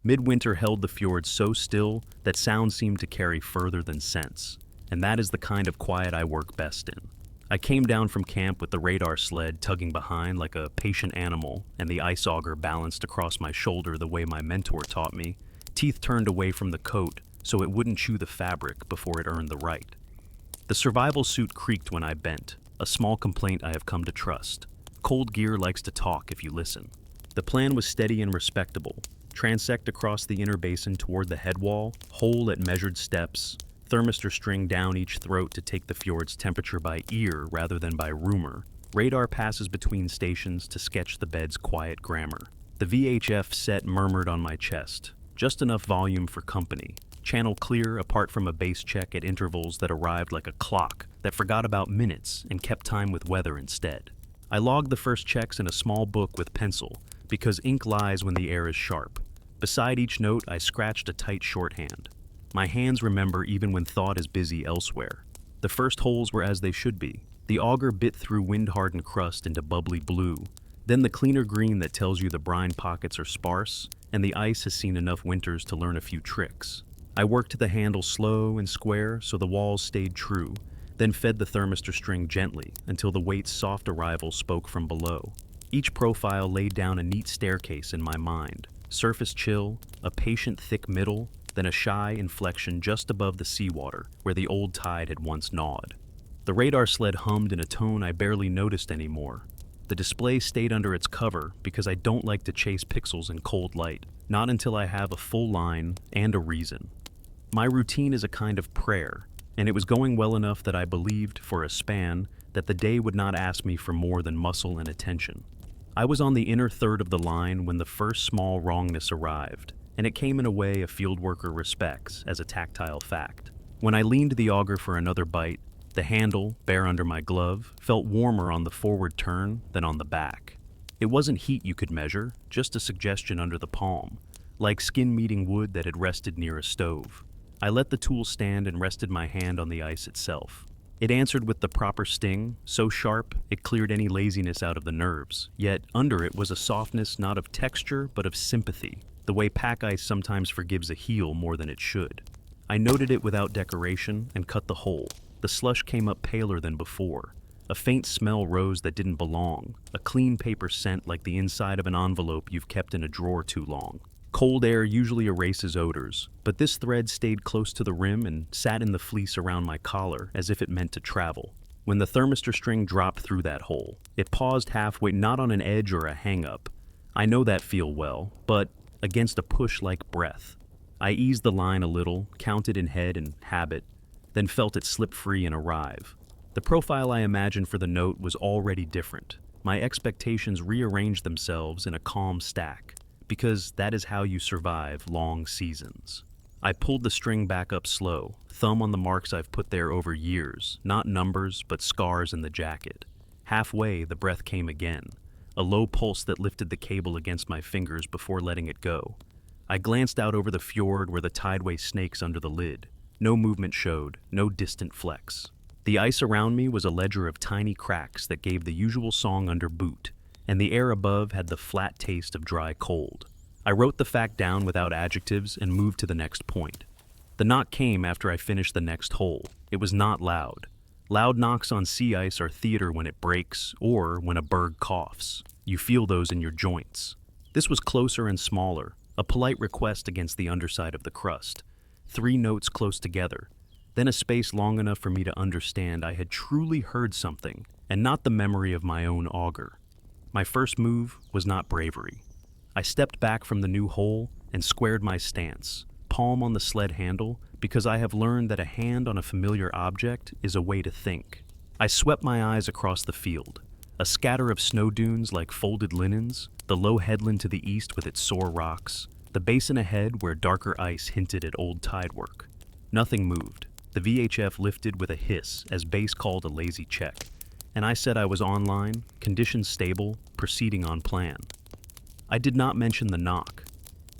Midwinter held the fjord so still that sound seemed to carry further than sense, and that is the kind of quiet I work best in. I came down from camp with the radar sled tugging behind like a patient animal and the ice auger balanced across my shoulder the way my mentor taught me, teeth turned away from the coat so it wouldn't chew the fabric before it earned the right. The survival suit creaked when I bent, a small complaint I have come to trust. Cold gear likes to talk if you listen. The plan was steady and respectable. Transect across the inner basin toward the head wall, hole at measured steps, thermistor string down each throat to take the fjord's temperature by ear rather than by rumor. Radar passes between stations to sketch the bed's quiet grammar. The VHF set murmured on my chest, just enough volume for company. Channel clear apart from a base check at intervals that arrived like a clock that forgot about minutes and kept time with weather instead. I logged the first checks in a small book with pencil, because ink lies when the air is sharp. Beside each note, I scratched a tight shorthand. My hands remember even when thought is busy elsewhere. The first holes were as they should be. The auger bit through wind-hardened crust into bubbly blue, then the cleaner green that tells you the brine pockets are sparse, and the ice has seen enough winters to learn a few tricks. I worked the handle slow and square so the walls stayed true, then fed the thermistor string gently until the weight's soft arrival spoke from below. Each profile laid down a neat staircase in my mind. Surface chill, a patient thick middle, then a shy inflection just above the seawater where the old tide had once gnawed. The radar sled hummed in a tone I barely noticed anymore. The display stayed under its cover because I don't like to chase pixels in cold light, not until I have a full line and a reason. My routine is a kind of prayer, and it was going well enough that I believed, for a span, that the day would not ask me for more than muscle and attention. I was on the inner third of the line when the first small wrongness arrived, and it came in a way a fieldworker respects as a tactile fact. When I leaned the auger for another bite, the handle, bare under my glove, felt warmer on the forward turn than on the back. It wasn't heat you could measure, just a suggestion under the palm, like skin meeting wood that had rested near a stove. I let the tool stand and rested my hand on the ice itself. It answered with the proper sting, so sharp it cleared any laziness out of the nerves, yet under it was a softness not of texture but of sympathy, the way pack ice sometimes forgives a heel more than it should. I noted it without decoration and cut the hole. The slush came up paler than before. A faint smell rose that didn't belong, a clean paper scent like the inside of an envelope you've kept in a drawer too long. Cold air usually erases odors, but this thread stayed close to the rim and sat in the fleece around my collar as if it meant to travel. When the thermistor string dropped through that hole, it paused halfway, not on an edge or a hang-up. I know that feel well, but against a push like breath. I eased the line a little, counted in head and habit, then felt it slip free and arrive. The profile I imagined for the note was already different. My expectations rearranged themselves in a calm stack, because that is how you survive long seasons. I pulled the string back up slow, thumb on the marks I've put there over years, not numbers, but scars in the jacket. Halfway, the breath came again, a low pulse that lifted the cable against my fingers before letting it go. I glanced out over the fjord where the tideway snakes under the lid. No movement showed, no distant flecks. The ice around me was a ledger of tiny cracks that gave the usual song under boot, and the air above had the flat taste of dry cold. I wrote the fact down without adjectives and moved to the next point. The knock came after I finished the next hole. It was not loud. Loud knocks on sea ice are theater when it breaks or when a berg coughs. You feel those in your joints. This was closer and smaller, a polite request against the underside of the crust. 3 notes close together, then a space long enough for me to understand I had truly heard something, and not the memory of my own auger. My first move was not bravery. I stepped back from the new hole and squared my stance, palm on the sled handle, because I have learned that a hand on a familiar object is a way to think. I swept my eyes across the field, a scatter of snow dunes like folded linens, the low headland to the east with its sore rocks, the basin ahead where darker ice hinted at old tide work. Nothing moved. The VHF lifted with a hiss as base called a lazy check, and I said I was online, conditions stable, proceeding on plan. I did not mention the knock.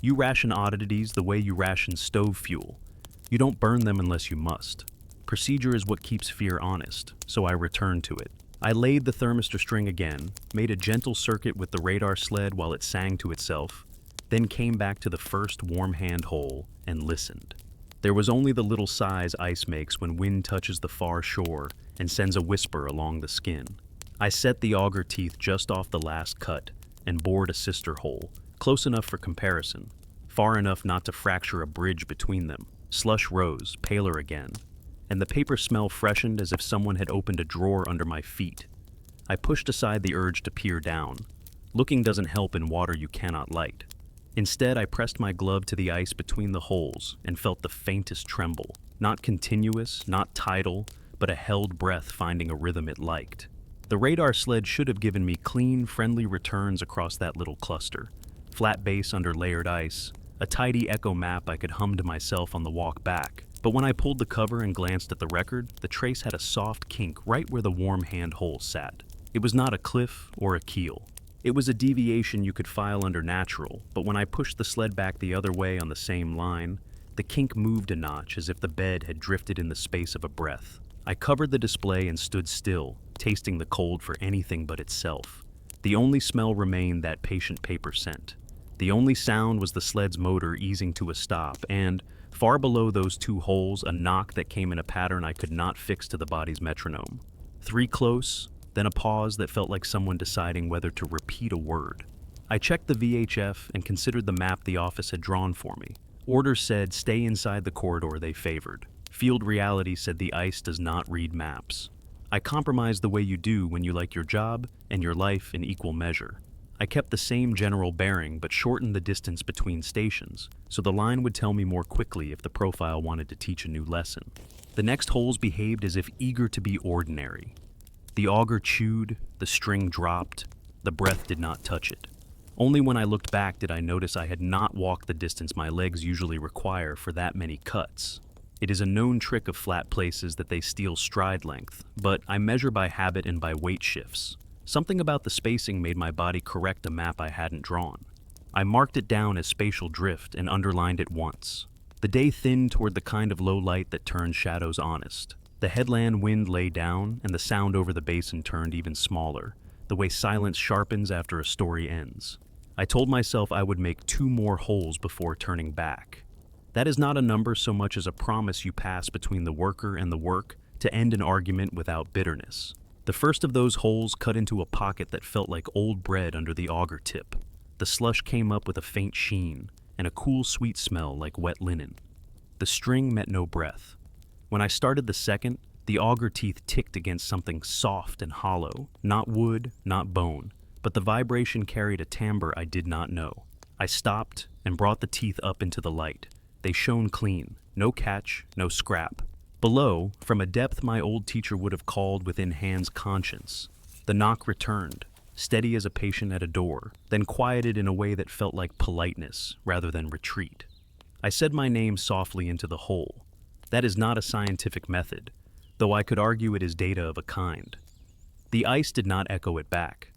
You ration oddities the way you ration stove fuel. You don't burn them unless you must. Procedure is what keeps fear honest, so I returned to it. I laid the thermistor string again, made a gentle circuit with the radar sled while it sang to itself, then came back to the first warm hand hole and listened. There was only the little sighs ice makes when wind touches the far shore and sends a whisper along the skin. I set the auger teeth just off the last cut and bored a sister hole, close enough for comparison, far enough not to fracture a bridge between them. Slush rose, paler again, and the paper smell freshened as if someone had opened a drawer under my feet. I pushed aside the urge to peer down. Looking doesn't help in water you cannot light. Instead, I pressed my glove to the ice between the holes and felt the faintest tremble. Not continuous, not tidal, but a held breath finding a rhythm it liked. The radar sled should have given me clean, friendly returns across that little cluster. Flat base under layered ice, a tidy echo map I could hum to myself on the walk back. But when I pulled the cover and glanced at the record, the trace had a soft kink right where the warm hand hole sat. It was not a cliff or a keel. It was a deviation you could file under natural, but when I pushed the sled back the other way on the same line, the kink moved a notch as if the bed had drifted in the space of a breath. I covered the display and stood still, tasting the cold for anything but itself. The only smell remained that patient paper scent. The only sound was the sled's motor easing to a stop, and, far below those two holes, a knock that came in a pattern I could not fix to the body's metronome. 3 close, then a pause that felt like someone deciding whether to repeat a word. I checked the VHF and considered the map the office had drawn for me. Orders said stay inside the corridor they favored. Field reality said the ice does not read maps. I compromised the way you do when you like your job and your life in equal measure. I kept the same general bearing but shortened the distance between stations, so the line would tell me more quickly if the profile wanted to teach a new lesson. The next holes behaved as if eager to be ordinary. The auger chewed, the string dropped, the breath did not touch it. Only when I looked back did I notice I had not walked the distance my legs usually require for that many cuts. It is a known trick of flat places that they steal stride length, but I measure by habit and by weight shifts. Something about the spacing made my body correct a map I hadn't drawn. I marked it down as spatial drift and underlined it once. The day thinned toward the kind of low light that turns shadows honest. The headland wind lay down, and the sound over the basin turned even smaller, the way silence sharpens after a story ends. I told myself I would make 2 more holes before turning back. That is not a number so much as a promise you pass between the worker and the work to end an argument without bitterness. The first of those holes cut into a pocket that felt like old bread under the auger tip. The slush came up with a faint sheen, and a cool sweet smell like wet linen. The string met no breath. When I started the second, the auger teeth ticked against something soft and hollow, not wood, not bone, but the vibration carried a timbre I did not know. I stopped and brought the teeth up into the light. They shone clean, no catch, no scrap. Below, from a depth my old teacher would have called within hand's conscience, the knock returned, steady as a patient at a door, then quieted in a way that felt like politeness rather than retreat. I said my name softly into the hole. That is not a scientific method, though I could argue it is data of a kind. The ice did not echo it back.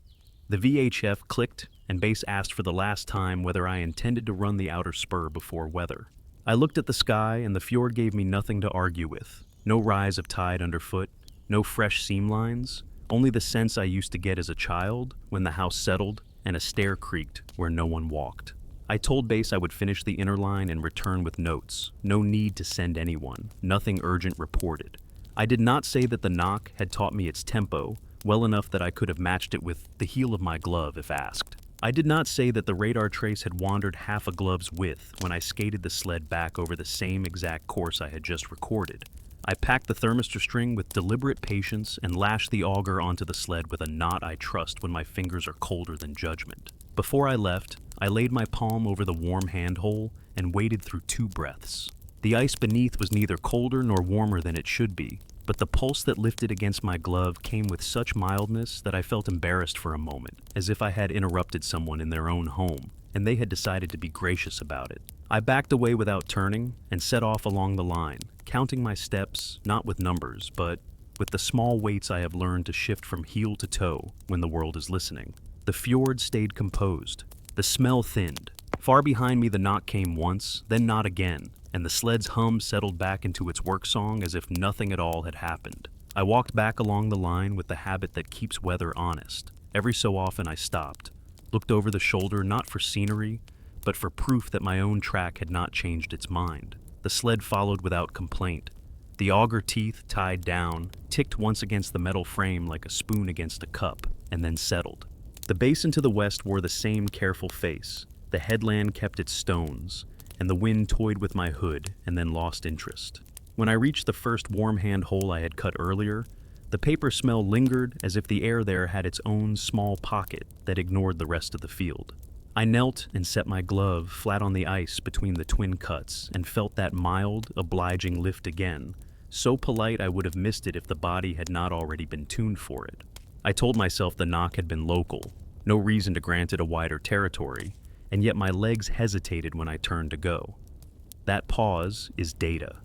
The VHF clicked, and base asked for the last time whether I intended to run the outer spur before weather. I looked at the sky, and the fjord gave me nothing to argue with. No rise of tide underfoot, no fresh seam lines, only the sense I used to get as a child when the house settled and a stair creaked where no one walked. I told base I would finish the inner line and return with notes. No need to send anyone. Nothing urgent reported. I did not say that the knock had taught me its tempo well enough that I could have matched it with the heel of my glove if asked. I did not say that the radar trace had wandered half a glove's width when I skated the sled back over the same exact course I had just recorded. I packed the thermistor string with deliberate patience and lashed the auger onto the sled with a knot I trust when my fingers are colder than judgment. Before I left, I laid my palm over the warm handhole and waded through 2 breaths. The ice beneath was neither colder nor warmer than it should be, but the pulse that lifted against my glove came with such mildness that I felt embarrassed for a moment, as if I had interrupted someone in their own home, and they had decided to be gracious about it. I backed away without turning and set off along the line, counting my steps, not with numbers, but with the small weights I have learned to shift from heel to toe when the world is listening. The fjord stayed composed. The smell thinned. Far behind me the knock came once, then not again, and the sled's hum settled back into its work song as if nothing at all had happened. I walked back along the line with the habit that keeps weather honest. Every so often I stopped, looked over the shoulder not for scenery, but for proof that my own track had not changed its mind. The sled followed without complaint. The auger teeth, tied down, ticked once against the metal frame like a spoon against a cup, and then settled. The basin to the west wore the same careful face. The headland kept its stones, and the wind toyed with my hood and then lost interest. When I reached the first warm hand hole I had cut earlier, the paper smell lingered as if the air there had its own small pocket that ignored the rest of the field. I knelt and set my glove flat on the ice between the twin cuts and felt that mild, obliging lift again, so polite I would have missed it if the body had not already been tuned for it. I told myself the knock had been local, no reason to grant it a wider territory, and yet my legs hesitated when I turned to go. That pause is data.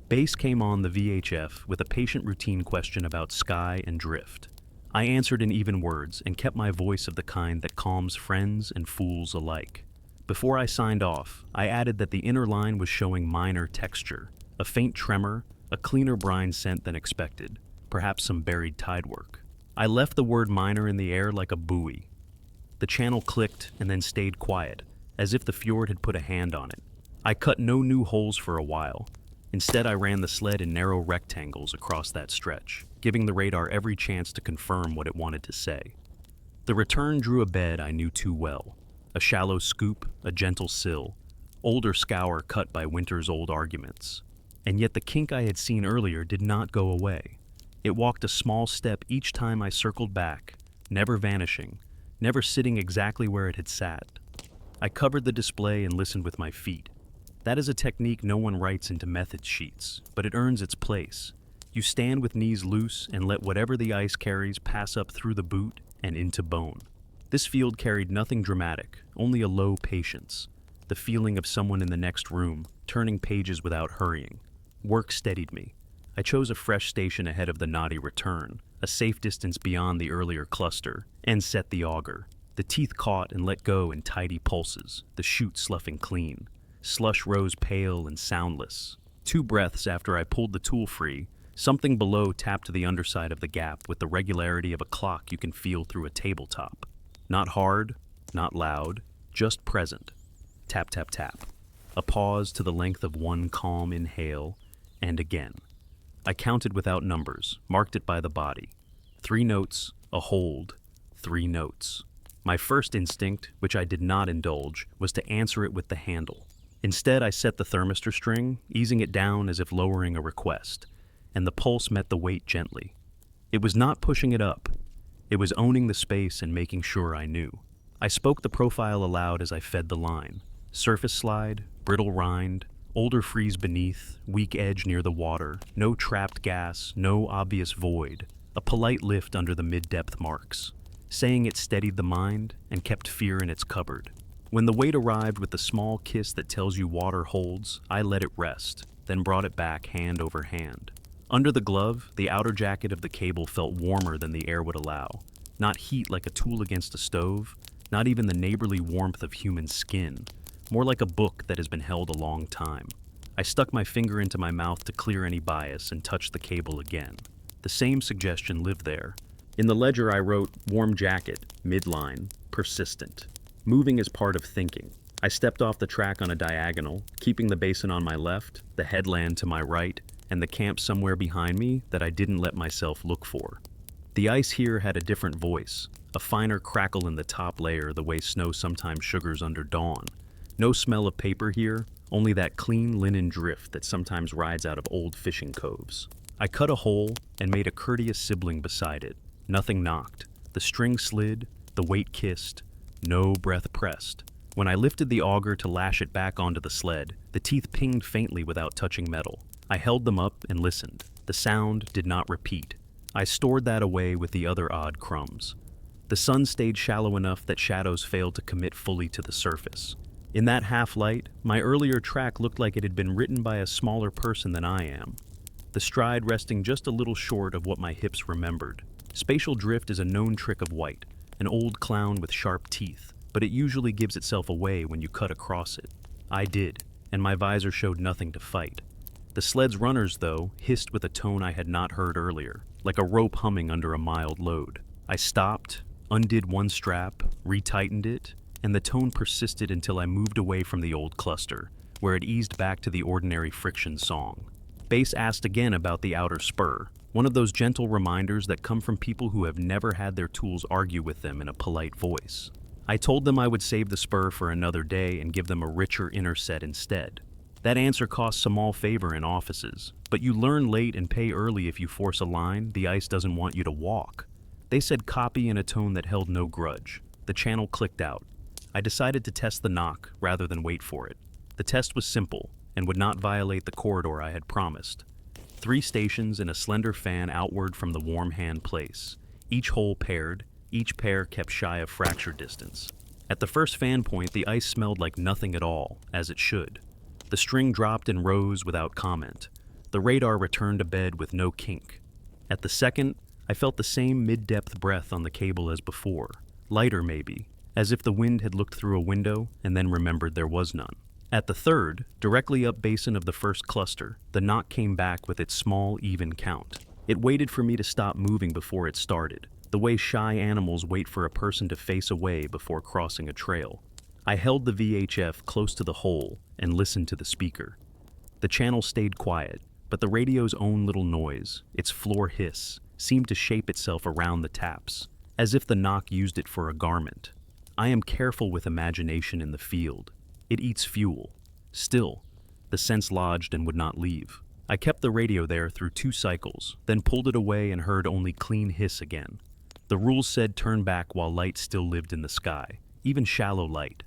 Base came on the VHF with a patient routine question about sky and drift. I answered in even words and kept my voice of the kind that calms friends and fools alike. Before I signed off, I added that the inner line was showing minor texture, a faint tremor, a cleaner brine scent than expected, perhaps some buried tidework. I left the word minor in the air like a buoy. The channel clicked and then stayed quiet, as if the fjord had put a hand on it. I cut no new holes for a while. Instead, I ran the sled in narrow rectangles across that stretch, giving the radar every chance to confirm what it wanted to say. The return drew a bed I knew too well. A shallow scoop, a gentle sill, older scour cut by winter's old arguments. And yet the kink I had seen earlier did not go away. It walked a small step each time I circled back, never vanishing, never sitting exactly where it had sat. I covered the display and listened with my feet. That is a technique no one writes into method sheets, but it earns its place. You stand with knees loose and let whatever the ice carries pass up through the boot and into bone. This field carried nothing dramatic, only a low patience, the feeling of someone in the next room, turning pages without hurrying. Work steadied me. I chose a fresh station ahead of the knotty return, a safe distance beyond the earlier cluster, and set the auger. The teeth caught and let go in tidy pulses, the chute sloughing clean. Slush rose pale and soundless. 2 breaths after I pulled the tool free, something below tapped the underside of the gap with the regularity of a clock you can feel through a tabletop. Not hard, not loud, just present. Tap, tap, tap. A pause to the length of one calm inhale, and again. I counted without numbers, marked it by the body. 3 notes, a hold, 3 notes. My first instinct, which I did not indulge, was to answer it with the handle. Instead, I set the thermistor string, easing it down as if lowering a request, and the pulse met the weight gently. It was not pushing it up. It was owning the space and making sure I knew. I spoke the profile aloud as I fed the line. Surface slide, brittle rind, older freeze beneath, weak edge near the water, no trapped gas, no obvious void, a polite lift under the mid-depth marks. Saying it steadied the mind and kept fear in its cupboard. When the weight arrived with the small kiss that tells you water holds, I let it rest, then brought it back hand over hand. Under the glove, the outer jacket of the cable felt warmer than the air would allow. Not heat like a tool against a stove, not even the neighborly warmth of human skin. More like a book that has been held a long time. I stuck my finger into my mouth to clear any bias and touched the cable again. The same suggestion lived there. In the ledger I wrote, warm jacket, midline, persistent. Moving is part of thinking. I stepped off the track on a diagonal, keeping the basin on my left, the headland to my right, and the camp somewhere behind me that I didn't let myself look for. The ice here had a different voice, a finer crackle in the top layer the way snow sometimes sugars under dawn. No smell of paper here, only that clean linen drift that sometimes rides out of old fishing coves. I cut a hole and made a courteous sibling beside it. Nothing knocked. The string slid, the weight kissed, no breath pressed. When I lifted the auger to lash it back onto the sled, the teeth pinged faintly without touching metal. I held them up and listened. The sound did not repeat. I stored that away with the other odd crumbs. The sun stayed shallow enough that shadows failed to commit fully to the surface. In that half-light, my earlier track looked like it had been written by a smaller person than I am. The stride resting just a little short of what my hips remembered. Spatial drift is a known trick of white, an old clown with sharp teeth, but it usually gives itself away when you cut across it. I did, and my visor showed nothing to fight. The sled's runners, though, hissed with a tone I had not heard earlier, like a rope humming under a mild load. I stopped, undid one strap, retightened it, and the tone persisted until I moved away from the old cluster, where it eased back to the ordinary friction song. Bass asked again about the outer spur, one of those gentle reminders that come from people who have never had their tools argue with them in a polite voice. I told them I would save the spur for another day and give them a richer inner set instead. That answer costs small favor in offices, but you learn late and pay early if you force a line the ice doesn't want you to walk. They said copy in a tone that held no grudge. The channel clicked out. I decided to test the knock rather than wait for it. The test was simple and would not violate the corridor I had promised. 3 stations and a slender fan outward from the warm hand place, each hole paired, each pair kept shy of fracture distance. At the first fan point, the ice smelled like nothing at all, as it should. The string dropped and rose without comment. The radar returned to bed with no kink. At the second, I felt the same mid-depth breath on the cable as before, lighter maybe, as if the wind had looked through a window and then remembered there was none. At the third, directly up basin of the first cluster, the knock came back with its small, even count. It waited for me to stop moving before it started, the way shy animals wait for a person to face away before crossing a trail. I held the VHF close to the hole and listened to the speaker. The channel stayed quiet, but the radio's own little noise, its floor hiss, seemed to shape itself around the taps, as if the knock used it for a garment. I am careful with imagination in the field. It eats fuel. Still, the sense lodged and would not leave. I kept the radio there through 2 cycles, then pulled it away and heard only clean hiss again. The rules said turn back while light still lived in the sky, even shallow light.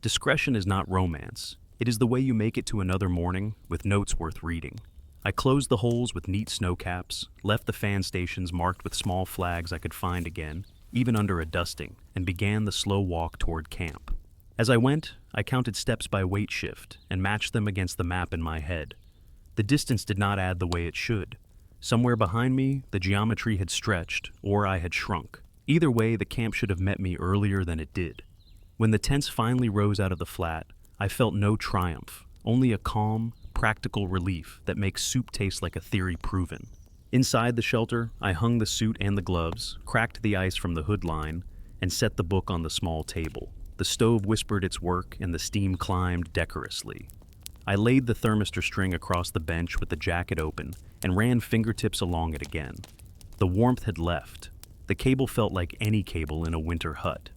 Discretion is not romance. It is the way you make it to another morning with notes worth reading. I closed the holes with neat snow caps, left the fan stations marked with small flags I could find again, even under a dusting, and began the slow walk toward camp. As I went, I counted steps by weight shift and matched them against the map in my head. The distance did not add the way it should. Somewhere behind me, the geometry had stretched, or I had shrunk. Either way, the camp should have met me earlier than it did. When the tents finally rose out of the flat, I felt no triumph, only a calm, practical relief that makes soup taste like a theory proven. Inside the shelter, I hung the suit and the gloves, cracked the ice from the hood line, and set the book on the small table. The stove whispered its work and the steam climbed decorously. I laid the thermistor string across the bench with the jacket open and ran fingertips along it again. The warmth had left. The cable felt like any cable in a winter hut.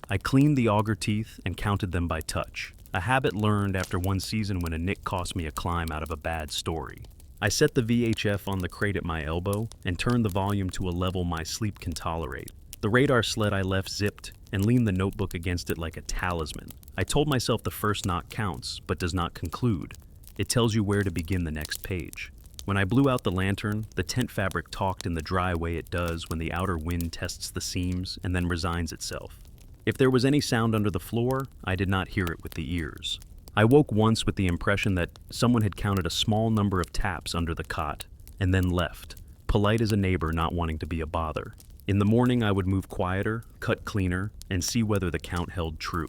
I cleaned the auger teeth and counted them by touch, a habit learned after one season when a nick cost me a climb out of a bad story. I set the VHF on the crate at my elbow and turned the volume to a level my sleep can tolerate. The radar sled I left zipped and leaned the notebook against it like a talisman. I told myself the first knock counts, but does not conclude. It tells you where to begin the next page. When I blew out the lantern, the tent fabric talked in the dry way it does when the outer wind tests the seams and then resigns itself. If there was any sound under the floor, I did not hear it with the ears. I woke once with the impression that someone had counted a small number of taps under the cot, and then left, polite as a neighbor not wanting to be a bother. In the morning, I would move quieter, cut cleaner, and see whether the count held true.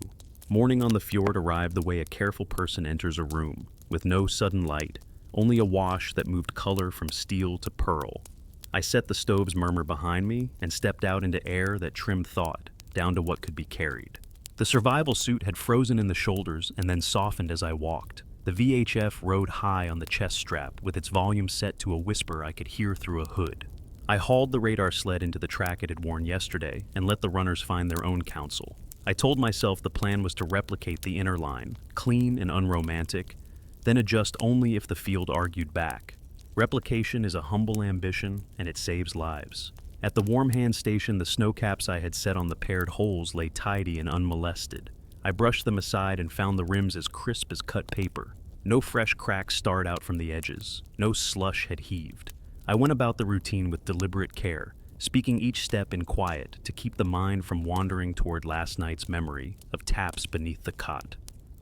Morning on the fjord arrived the way a careful person enters a room, with no sudden light, only a wash that moved color from steel to pearl. I set the stove's murmur behind me and stepped out into air that trimmed thought, down to what could be carried. The survival suit had frozen in the shoulders and then softened as I walked. The VHF rode high on the chest strap with its volume set to a whisper I could hear through a hood. I hauled the radar sled into the track it had worn yesterday and let the runners find their own counsel. I told myself the plan was to replicate the inner line, clean and unromantic, then adjust only if the field argued back. Replication is a humble ambition, and it saves lives. At the warm hand station, the snow caps I had set on the paired holes lay tidy and unmolested. I brushed them aside and found the rims as crisp as cut paper. No fresh cracks starred out from the edges. No slush had heaved. I went about the routine with deliberate care, speaking each step in quiet to keep the mind from wandering toward last night's memory of taps beneath the cot.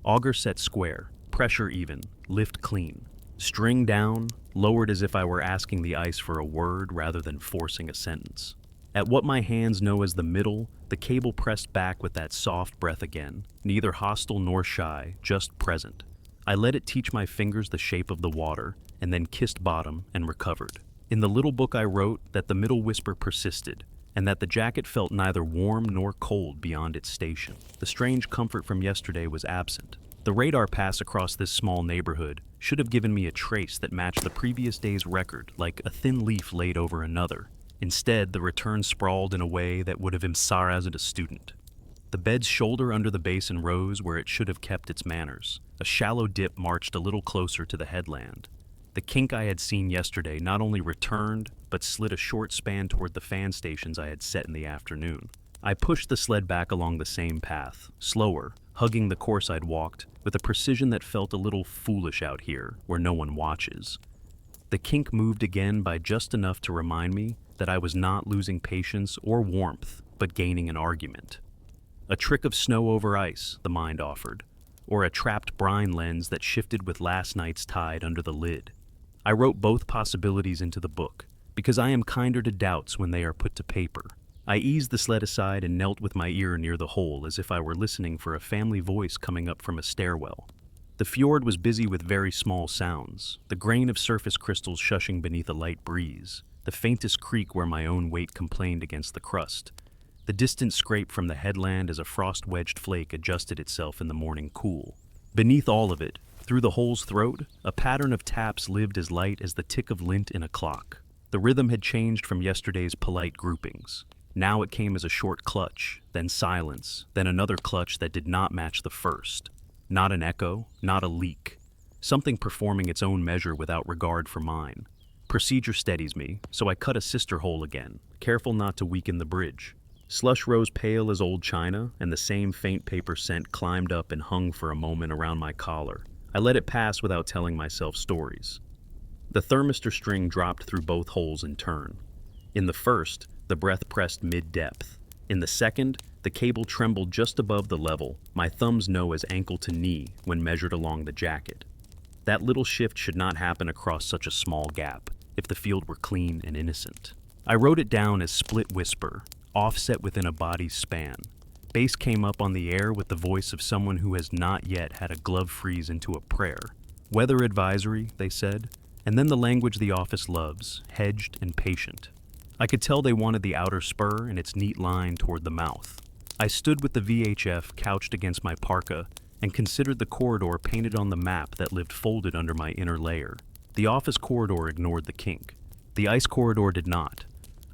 Auger set square, pressure even, lift clean. String down, lowered as if I were asking the ice for a word rather than forcing a sentence. At what my hands know as the middle, the cable pressed back with that soft breath again, neither hostile nor shy, just present. I let it teach my fingers the shape of the water, and then kissed bottom and recovered. In the little book I wrote that the middle whisper persisted, and that the jacket felt neither warm nor cold beyond its station. The strange comfort from yesterday was absent. The radar pass across this small neighborhood should have given me a trace that matched the previous day's record, like a thin leaf laid over another. Instead, the return sprawled in a way that would have embarrassed a student. The bed's shoulder under the basin rose where it should have kept its manners. A shallow dip marched a little closer to the headland. The kink I had seen yesterday not only returned, but slid a short span toward the fan stations I had set in the afternoon. I pushed the sled back along the same path, slower, hugging the course I'd walked, with a precision that felt a little foolish out here, where no one watches. The kink moved again by just enough to remind me that I was not losing patience or warmth, but gaining an argument. A trick of snow over ice, the mind offered, or a trapped brine lens that shifted with last night's tide under the lid. I wrote both possibilities into the book, because I am kinder to doubts when they are put to paper. I eased the sled aside and knelt with my ear near the hole as if I were listening for a family voice coming up from a stairwell. The fjord was busy with very small sounds, the grain of surface crystals shushing beneath a light breeze, the faintest creak where my own weight complained against the crust, the distant scrape from the headland as a frost-wedged flake adjusted itself in the morning cool. Beneath all of it, through the hole's throat, a pattern of taps lived as light as the tick of lint in a clock. The rhythm had changed from yesterday's polite groupings. Now it came as a short clutch, then silence, then another clutch that did not match the first. Not an echo, not a leak. Something performing its own measure without regard for mine. Procedure steadies me, so I cut a sister hole again, careful not to weaken the bridge. Slush rose pale as old china, and the same faint paper scent climbed up and hung for a moment around my collar. I let it pass without telling myself stories. The thermistor string dropped through both holes in turn. In the first, the breath pressed mid-depth. In the second, the cable trembled just above the level, my thumbs know as ankle to knee when measured along the jacket. That little shift should not happen across such a small gap, if the field were clean and innocent. I wrote it down as split whisper, offset within a body's span. Bass came up on the air with the voice of someone who has not yet had a glove freeze into a prayer. Weather advisory, they said, and then the language the office loves, hedged and patient. I could tell they wanted the outer spur and its neat line toward the mouth. I stood with the VHF couched against my parka and considered the corridor painted on the map that lived folded under my inner layer. The office corridor ignored the kink. The ice corridor did not.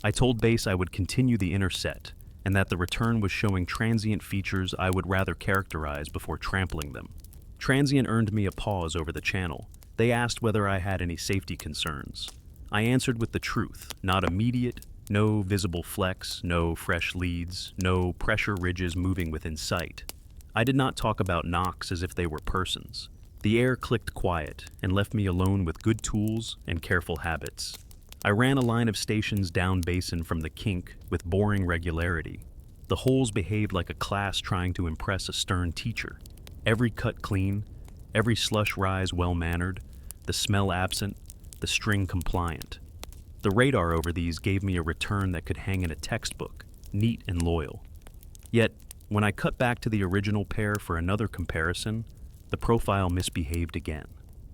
I told Bass I would continue the inner set, and that the return was showing transient features I would rather characterize before trampling them. Transient earned me a pause over the channel. They asked whether I had any safety concerns. I answered with the truth, not immediate, no visible flecks, no fresh leads, no pressure ridges moving within sight. I did not talk about knocks as if they were persons. The air clicked quiet and left me alone with good tools and careful habits. I ran a line of stations down basin from the kink with boring regularity. The holes behaved like a class trying to impress a stern teacher. Every cut clean, every slush rise well-mannered, the smell absent, the string compliant. The radar over these gave me a return that could hang in a textbook, neat and loyal. Yet, when I cut back to the original pair for another comparison, the profile misbehaved again.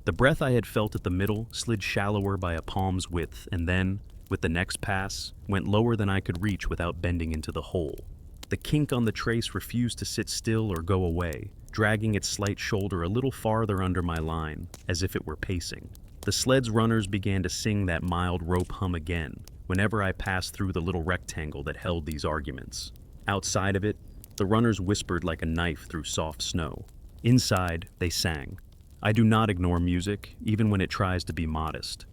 The breath I had felt at the middle slid shallower by a palm's width and then, with the next pass, went lower than I could reach without bending into the hole. The kink on the trace refused to sit still or go away, dragging its slight shoulder a little farther under my line, as if it were pacing. The sled's runners began to sing that mild rope hum again, whenever I passed through the little rectangle that held these arguments. Outside of it, the runners whispered like a knife through soft snow. Inside, they sang. I do not ignore music, even when it tries to be modest.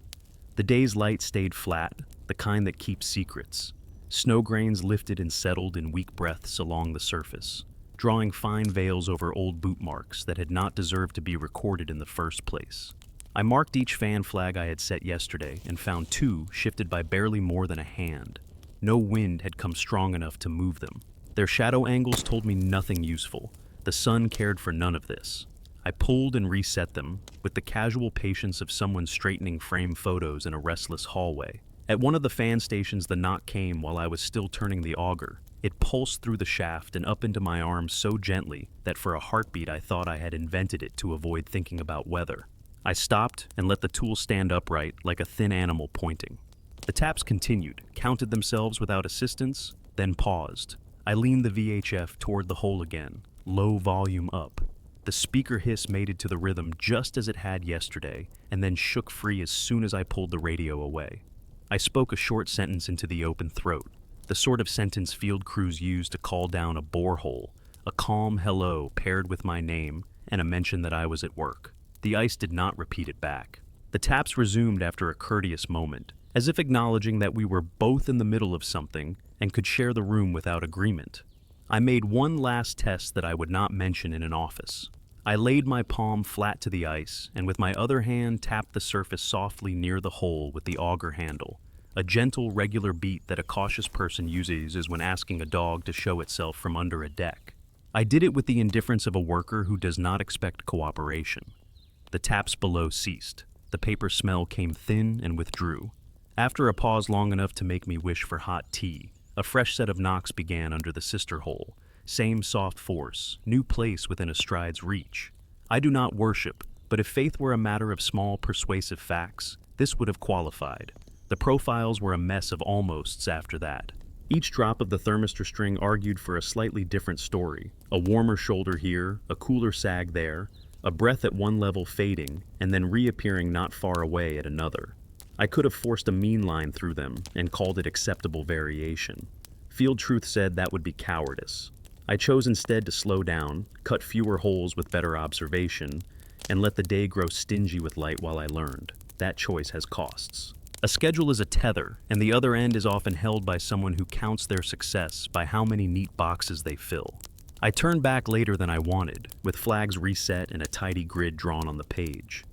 The day's light stayed flat, the kind that keeps secrets. Snow grains lifted and settled in weak breaths along the surface, drawing fine veils over old boot marks that had not deserved to be recorded in the first place. I marked each fan flag I had set yesterday and found two shifted by barely more than a hand. No wind had come strong enough to move them. Their shadow angles told me nothing useful. The sun cared for none of this. I pulled and reset them, with the casual patience of someone straightening frame photos in a restless hallway. At one of the fan stations, the knock came while I was still turning the auger. It pulsed through the shaft and up into my arm so gently that for a heartbeat I thought I had invented it to avoid thinking about weather. I stopped and let the tool stand upright like a thin animal pointing. The taps continued, counted themselves without assistance, then paused. I leaned the VHF toward the hole again, low volume up. The speaker hiss mated to the rhythm just as it had yesterday, and then shook free as soon as I pulled the radio away. I spoke a short sentence into the open throat, the sort of sentence field crews use to call down a borehole, a calm hello paired with my name and a mention that I was at work. The ice did not repeat it back. The taps resumed after a courteous moment, as if acknowledging that we were both in the middle of something and could share the room without agreement. I made one last test that I would not mention in an office. I laid my palm flat to the ice and with my other hand tapped the surface softly near the hole with the auger handle, a gentle, regular beat that a cautious person uses when asking a dog to show itself from under a deck. I did it with the indifference of a worker who does not expect cooperation. The taps below ceased. The paper smell came thin and withdrew. After a pause long enough to make me wish for hot tea, a fresh set of knocks began under the sister hole. Same soft force, new place within a stride's reach. I do not worship, but if faith were a matter of small persuasive facts, this would have qualified. The profiles were a mess of almosts after that. Each drop of the thermistor string argued for a slightly different story. A warmer shoulder here, a cooler sag there, a breath at one level fading, and then reappearing not far away at another. I could have forced a mean line through them and called it acceptable variation. Field truth said that would be cowardice. I chose instead to slow down, cut fewer holes with better observation, and let the day grow stingy with light while I learned. That choice has costs. A schedule is a tether, and the other end is often held by someone who counts their success by how many neat boxes they fill. I turned back later than I wanted, with flags reset and a tidy grid drawn on the page.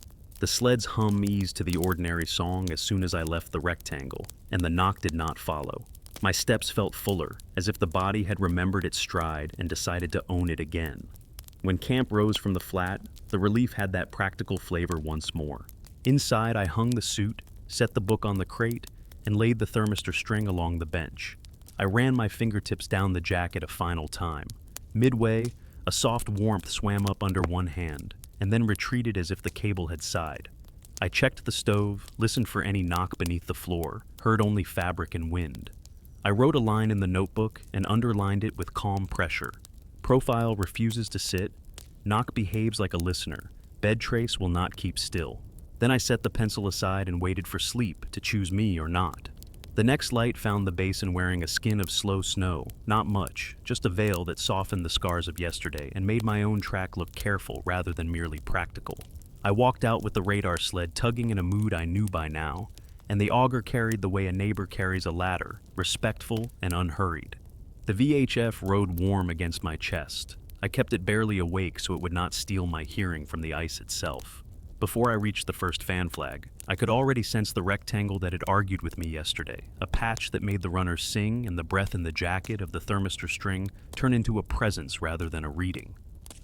The sled's hum eased to the ordinary song as soon as I left the rectangle, and the knock did not follow. My steps felt fuller, as if the body had remembered its stride and decided to own it again. When camp rose from the flat, the relief had that practical flavor once more. Inside, I hung the suit, set the book on the crate, and laid the thermistor string along the bench. I ran my fingertips down the jacket a final time. Midway, a soft warmth swam up under one hand, and then retreated as if the cable had sighed. I checked the stove, listened for any knock beneath the floor, heard only fabric and wind. I wrote a line in the notebook and underlined it with calm pressure. Profile refuses to sit. Knock behaves like a listener. Bed trace will not keep still. Then I set the pencil aside and waited for sleep to choose me or not. The next light found the basin wearing a skin of slow snow, not much, just a veil that softened the scars of yesterday and made my own track look careful rather than merely practical. I walked out with the radar sled tugging in a mood I knew by now, and the auger carried the way a neighbor carries a ladder, respectful and unhurried. The VHF rode warm against my chest. I kept it barely awake so it would not steal my hearing from the ice itself. Before I reached the first fan flag, I could already sense the rectangle that had argued with me yesterday, a patch that made the runners sing and the breath in the jacket of the thermistor string turn into a presence rather than a reading.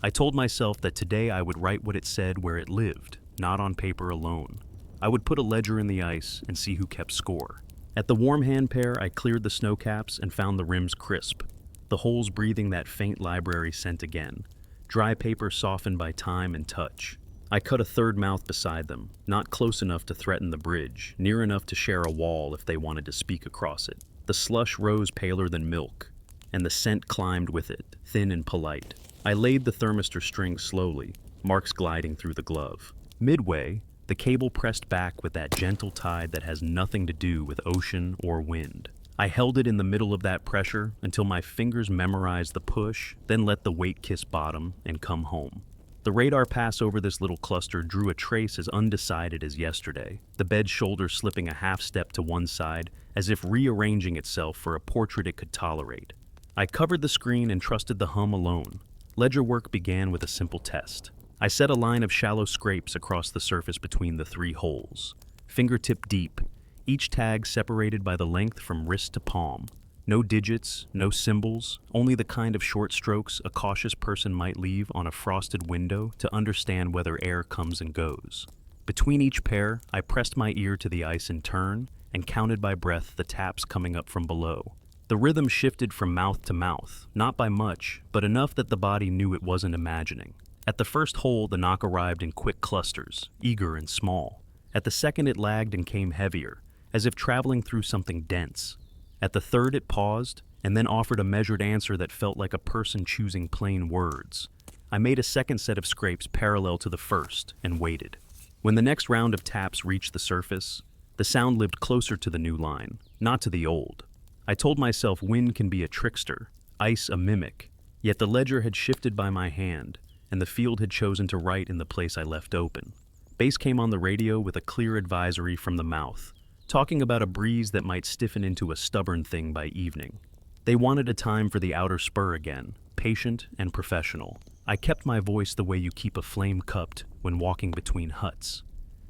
I told myself that today I would write what it said where it lived, not on paper alone. I would put a ledger in the ice and see who kept score. At the warm hand pair, I cleared the snow caps and found the rims crisp, the holes breathing that faint library scent again, dry paper softened by time and touch. I cut a third mouth beside them, not close enough to threaten the bridge, near enough to share a wall if they wanted to speak across it. The slush rose paler than milk, and the scent climbed with it, thin and polite. I laid the thermistor string slowly, marks gliding through the glove. Midway, the cable pressed back with that gentle tide that has nothing to do with ocean or wind. I held it in the middle of that pressure until my fingers memorized the push, then let the weight kiss bottom and come home. The radar pass over this little cluster drew a trace as undecided as yesterday, the bed's shoulder slipping a half step to one side, as if rearranging itself for a portrait it could tolerate. I covered the screen and trusted the hum alone. Ledger work began with a simple test. I set a line of shallow scrapes across the surface between the three holes, fingertip deep, each tag separated by the length from wrist to palm. No digits, no symbols, only the kind of short strokes a cautious person might leave on a frosted window to understand whether air comes and goes. Between each pair, I pressed my ear to the ice in turn and counted by breath the taps coming up from below. The rhythm shifted from mouth to mouth, not by much, but enough that the body knew it wasn't imagining. At the first hole, the knock arrived in quick clusters, eager and small. At the second, it lagged and came heavier, as if traveling through something dense. At the third it paused, and then offered a measured answer that felt like a person choosing plain words. I made a second set of scrapes parallel to the first, and waited. When the next round of taps reached the surface, the sound lived closer to the new line, not to the old. I told myself wind can be a trickster, ice a mimic, yet the ledger had shifted by my hand, and the field had chosen to write in the place I left open. Bass came on the radio with a clear advisory from the mouth, talking about a breeze that might stiffen into a stubborn thing by evening. They wanted a time for the outer spur again, patient and professional. I kept my voice the way you keep a flame cupped when walking between huts.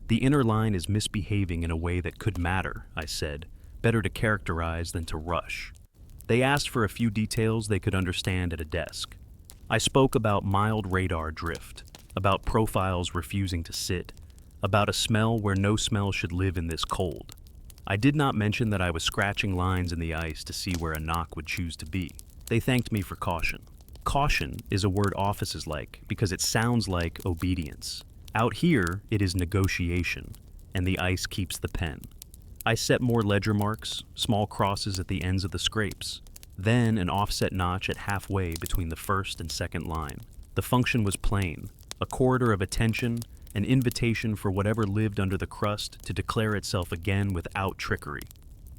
The inner line is misbehaving in a way that could matter, I said, better to characterize than to rush. They asked for a few details they could understand at a desk. I spoke about mild radar drift, about profiles refusing to sit, about a smell where no smell should live in this cold. I did not mention that I was scratching lines in the ice to see where a knock would choose to be. They thanked me for caution. Caution is a word offices like because it sounds like obedience. Out here, it is negotiation, and the ice keeps the pen. I set more ledger marks, small crosses at the ends of the scrapes, then an offset notch at halfway between the first and second line. The function was plain, a corridor of attention, an invitation for whatever lived under the crust to declare itself again without trickery.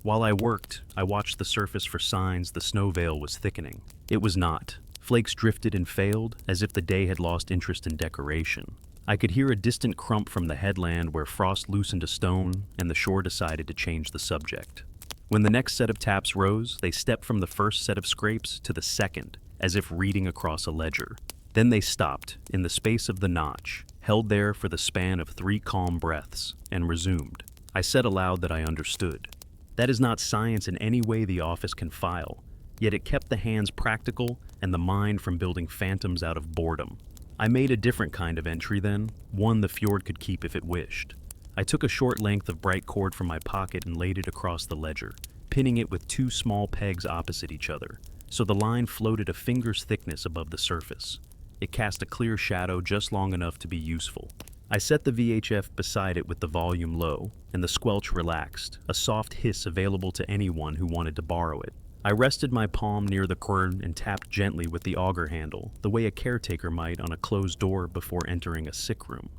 While I worked, I watched the surface for signs the snow veil was thickening. It was not. Flakes drifted and failed, as if the day had lost interest in decoration. I could hear a distant crump from the headland where frost loosened a stone and the shore decided to change the subject. When the next set of taps rose, they stepped from the first set of scrapes to the second, as if reading across a ledger. Then they stopped, in the space of the notch, held there for the span of 3 calm breaths, and resumed. I said aloud that I understood. That is not science in any way the office can file, yet it kept the hands practical and the mind from building phantoms out of boredom. I made a different kind of entry then, one the fjord could keep if it wished. I took a short length of bright cord from my pocket and laid it across the ledger, pinning it with 2 small pegs opposite each other, so the line floated a finger's thickness above the surface. It cast a clear shadow just long enough to be useful. I set the VHF beside it with the volume low, and the squelch relaxed, a soft hiss available to anyone who wanted to borrow it. I rested my palm near the cord and tapped gently with the auger handle, the way a caretaker might on a closed door before entering a sick room.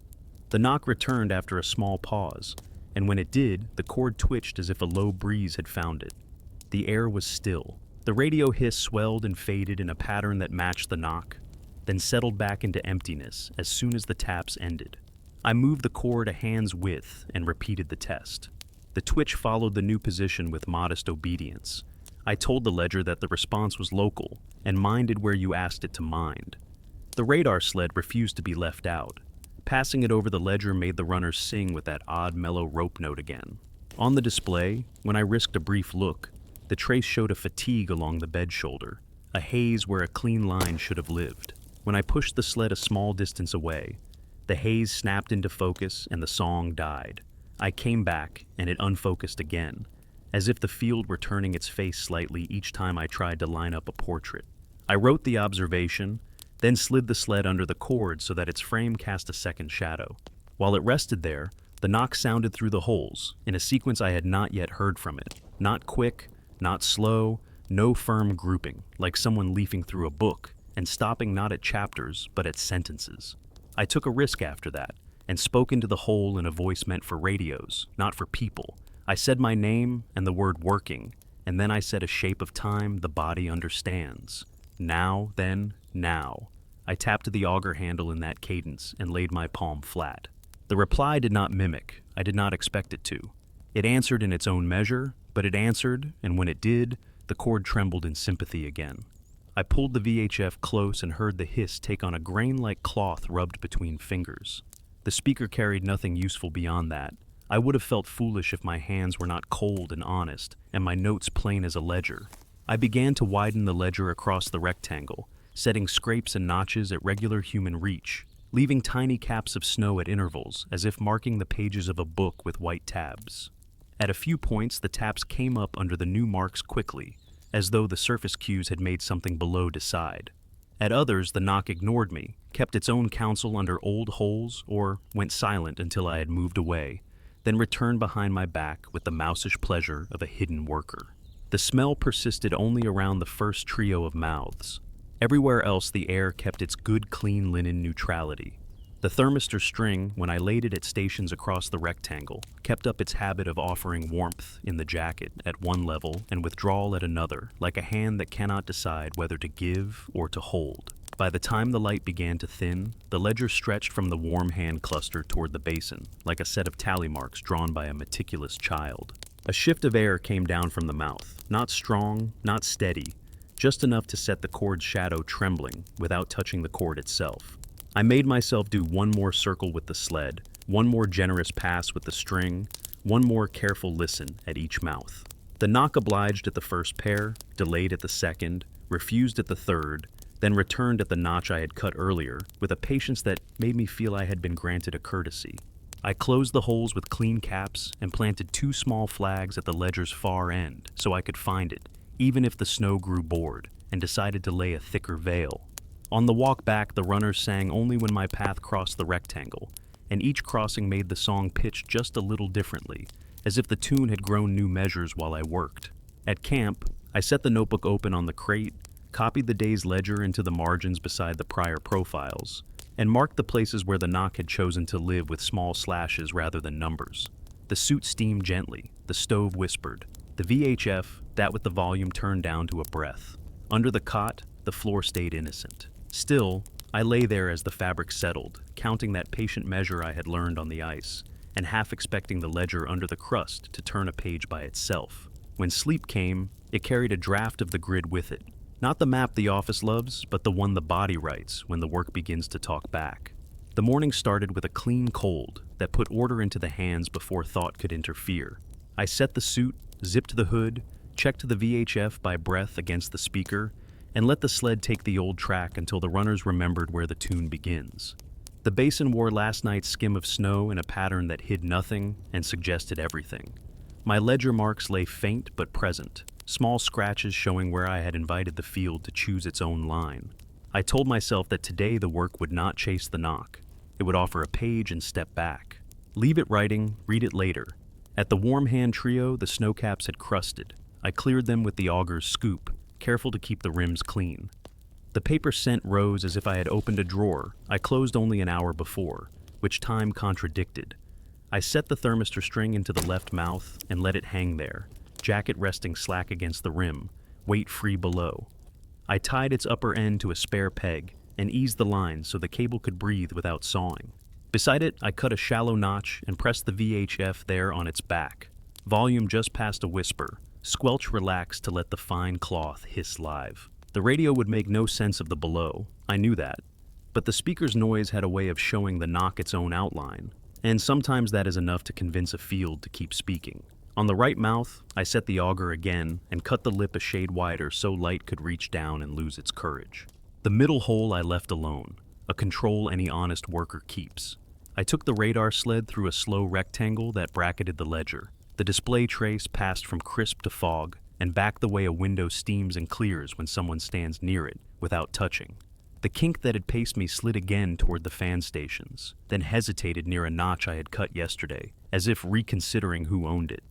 The knock returned after a small pause, and when it did, the cord twitched as if a low breeze had found it. The air was still. The radio hiss swelled and faded in a pattern that matched the knock, then settled back into emptiness as soon as the taps ended. I moved the cord a hand's width and repeated the test. The twitch followed the new position with modest obedience. I told the ledger that the response was local and minded where you asked it to mind. The radar sled refused to be left out. Passing it over the ledger made the runners sing with that odd mellow rope note again. On the display, when I risked a brief look, the trace showed a fatigue along the bed shoulder, a haze where a clean line should have lived. When I pushed the sled a small distance away, the haze snapped into focus and the song died. I came back and it unfocused again, as if the field were turning its face slightly each time I tried to line up a portrait. I wrote the observation, then slid the sled under the cord so that its frame cast a second shadow. While it rested there, the knock sounded through the holes, in a sequence I had not yet heard from it. Not quick, not slow, no firm grouping, like someone leafing through a book, and stopping not at chapters, but at sentences. I took a risk after that, and spoke into the hole in a voice meant for radios, not for people. I said my name and the word working, and then I said a shape of time the body understands. Now, then, now. I tapped the auger handle in that cadence and laid my palm flat. The reply did not mimic. I did not expect it to. It answered in its own measure, but it answered, and when it did, the cord trembled in sympathy again. I pulled the VHF close and heard the hiss take on a grain-like cloth rubbed between fingers. The speaker carried nothing useful beyond that. I would have felt foolish if my hands were not cold and honest, and my notes plain as a ledger. I began to widen the ledger across the rectangle, setting scrapes and notches at regular human reach, leaving tiny caps of snow at intervals, as if marking the pages of a book with white tabs. At a few points, the taps came up under the new marks quickly, as though the surface cues had made something below decide. At others, the knock ignored me, kept its own counsel under old holes, or went silent until I had moved away, then returned behind my back with the mouseish pleasure of a hidden worker. The smell persisted only around the first trio of mouths. Everywhere else the air kept its good clean linen neutrality. The thermistor string, when I laid it at stations across the rectangle, kept up its habit of offering warmth in the jacket at one level and withdrawal at another, like a hand that cannot decide whether to give or to hold. By the time the light began to thin, the ledger stretched from the warm hand cluster toward the basin, like a set of tally marks drawn by a meticulous child. A shift of air came down from the mouth, not strong, not steady, just enough to set the cord's shadow trembling without touching the cord itself. I made myself do one more circle with the sled, one more generous pass with the string, one more careful listen at each mouth. The knock obliged at the first pair, delayed at the second, refused at the third, then returned at the notch I had cut earlier, with a patience that made me feel I had been granted a courtesy. I closed the holes with clean caps and planted 2 small flags at the ledger's far end so I could find it, even if the snow grew bored, and decided to lay a thicker veil. On the walk back, the runners sang only when my path crossed the rectangle, and each crossing made the song pitch just a little differently, as if the tune had grown new measures while I worked. At camp, I set the notebook open on the crate, copied the day's ledger into the margins beside the prior profiles, and marked the places where the knock had chosen to live with small slashes rather than numbers. The suit steamed gently, the stove whispered. The VHF, that with the volume turned down to a breath. Under the cot, the floor stayed innocent. Still, I lay there as the fabric settled, counting that patient measure I had learned on the ice, and half expecting the ledger under the crust to turn a page by itself. When sleep came, it carried a draft of the grid with it. Not the map the office loves, but the one the body writes when the work begins to talk back. The morning started with a clean cold that put order into the hands before thought could interfere. I set the suit, zipped the hood, checked the VHF by breath against the speaker, and let the sled take the old track until the runners remembered where the tune begins. The basin wore last night's skim of snow in a pattern that hid nothing and suggested everything. My ledger marks lay faint but present, small scratches showing where I had invited the field to choose its own line. I told myself that today the work would not chase the knock. It would offer a page and step back. Leave it writing, read it later. At the warm hand trio, the snowcaps had crusted. I cleared them with the Auger's scoop, careful to keep the rims clean. The paper scent rose as if I had opened a drawer I closed only an hour before, which time contradicted. I set the thermistor string into the left mouth and let it hang there, jacket resting slack against the rim, weight free below. I tied its upper end to a spare peg and eased the line so the cable could breathe without sawing. Beside it, I cut a shallow notch and pressed the VHF there on its back. Volume just past a whisper, squelch relaxed to let the fine cloth hiss live. The radio would make no sense of the below, I knew that, but the speaker's noise had a way of showing the knock its own outline, and sometimes that is enough to convince a field to keep speaking. On the right mouth, I set the Auger again and cut the lip a shade wider so light could reach down and lose its courage. The middle hole I left alone, a control any honest worker keeps. I took the radar sled through a slow rectangle that bracketed the ledger. The display trace passed from crisp to fog, and back the way a window steams and clears when someone stands near it, without touching. The kink that had paced me slid again toward the fan stations, then hesitated near a notch I had cut yesterday, as if reconsidering who owned it.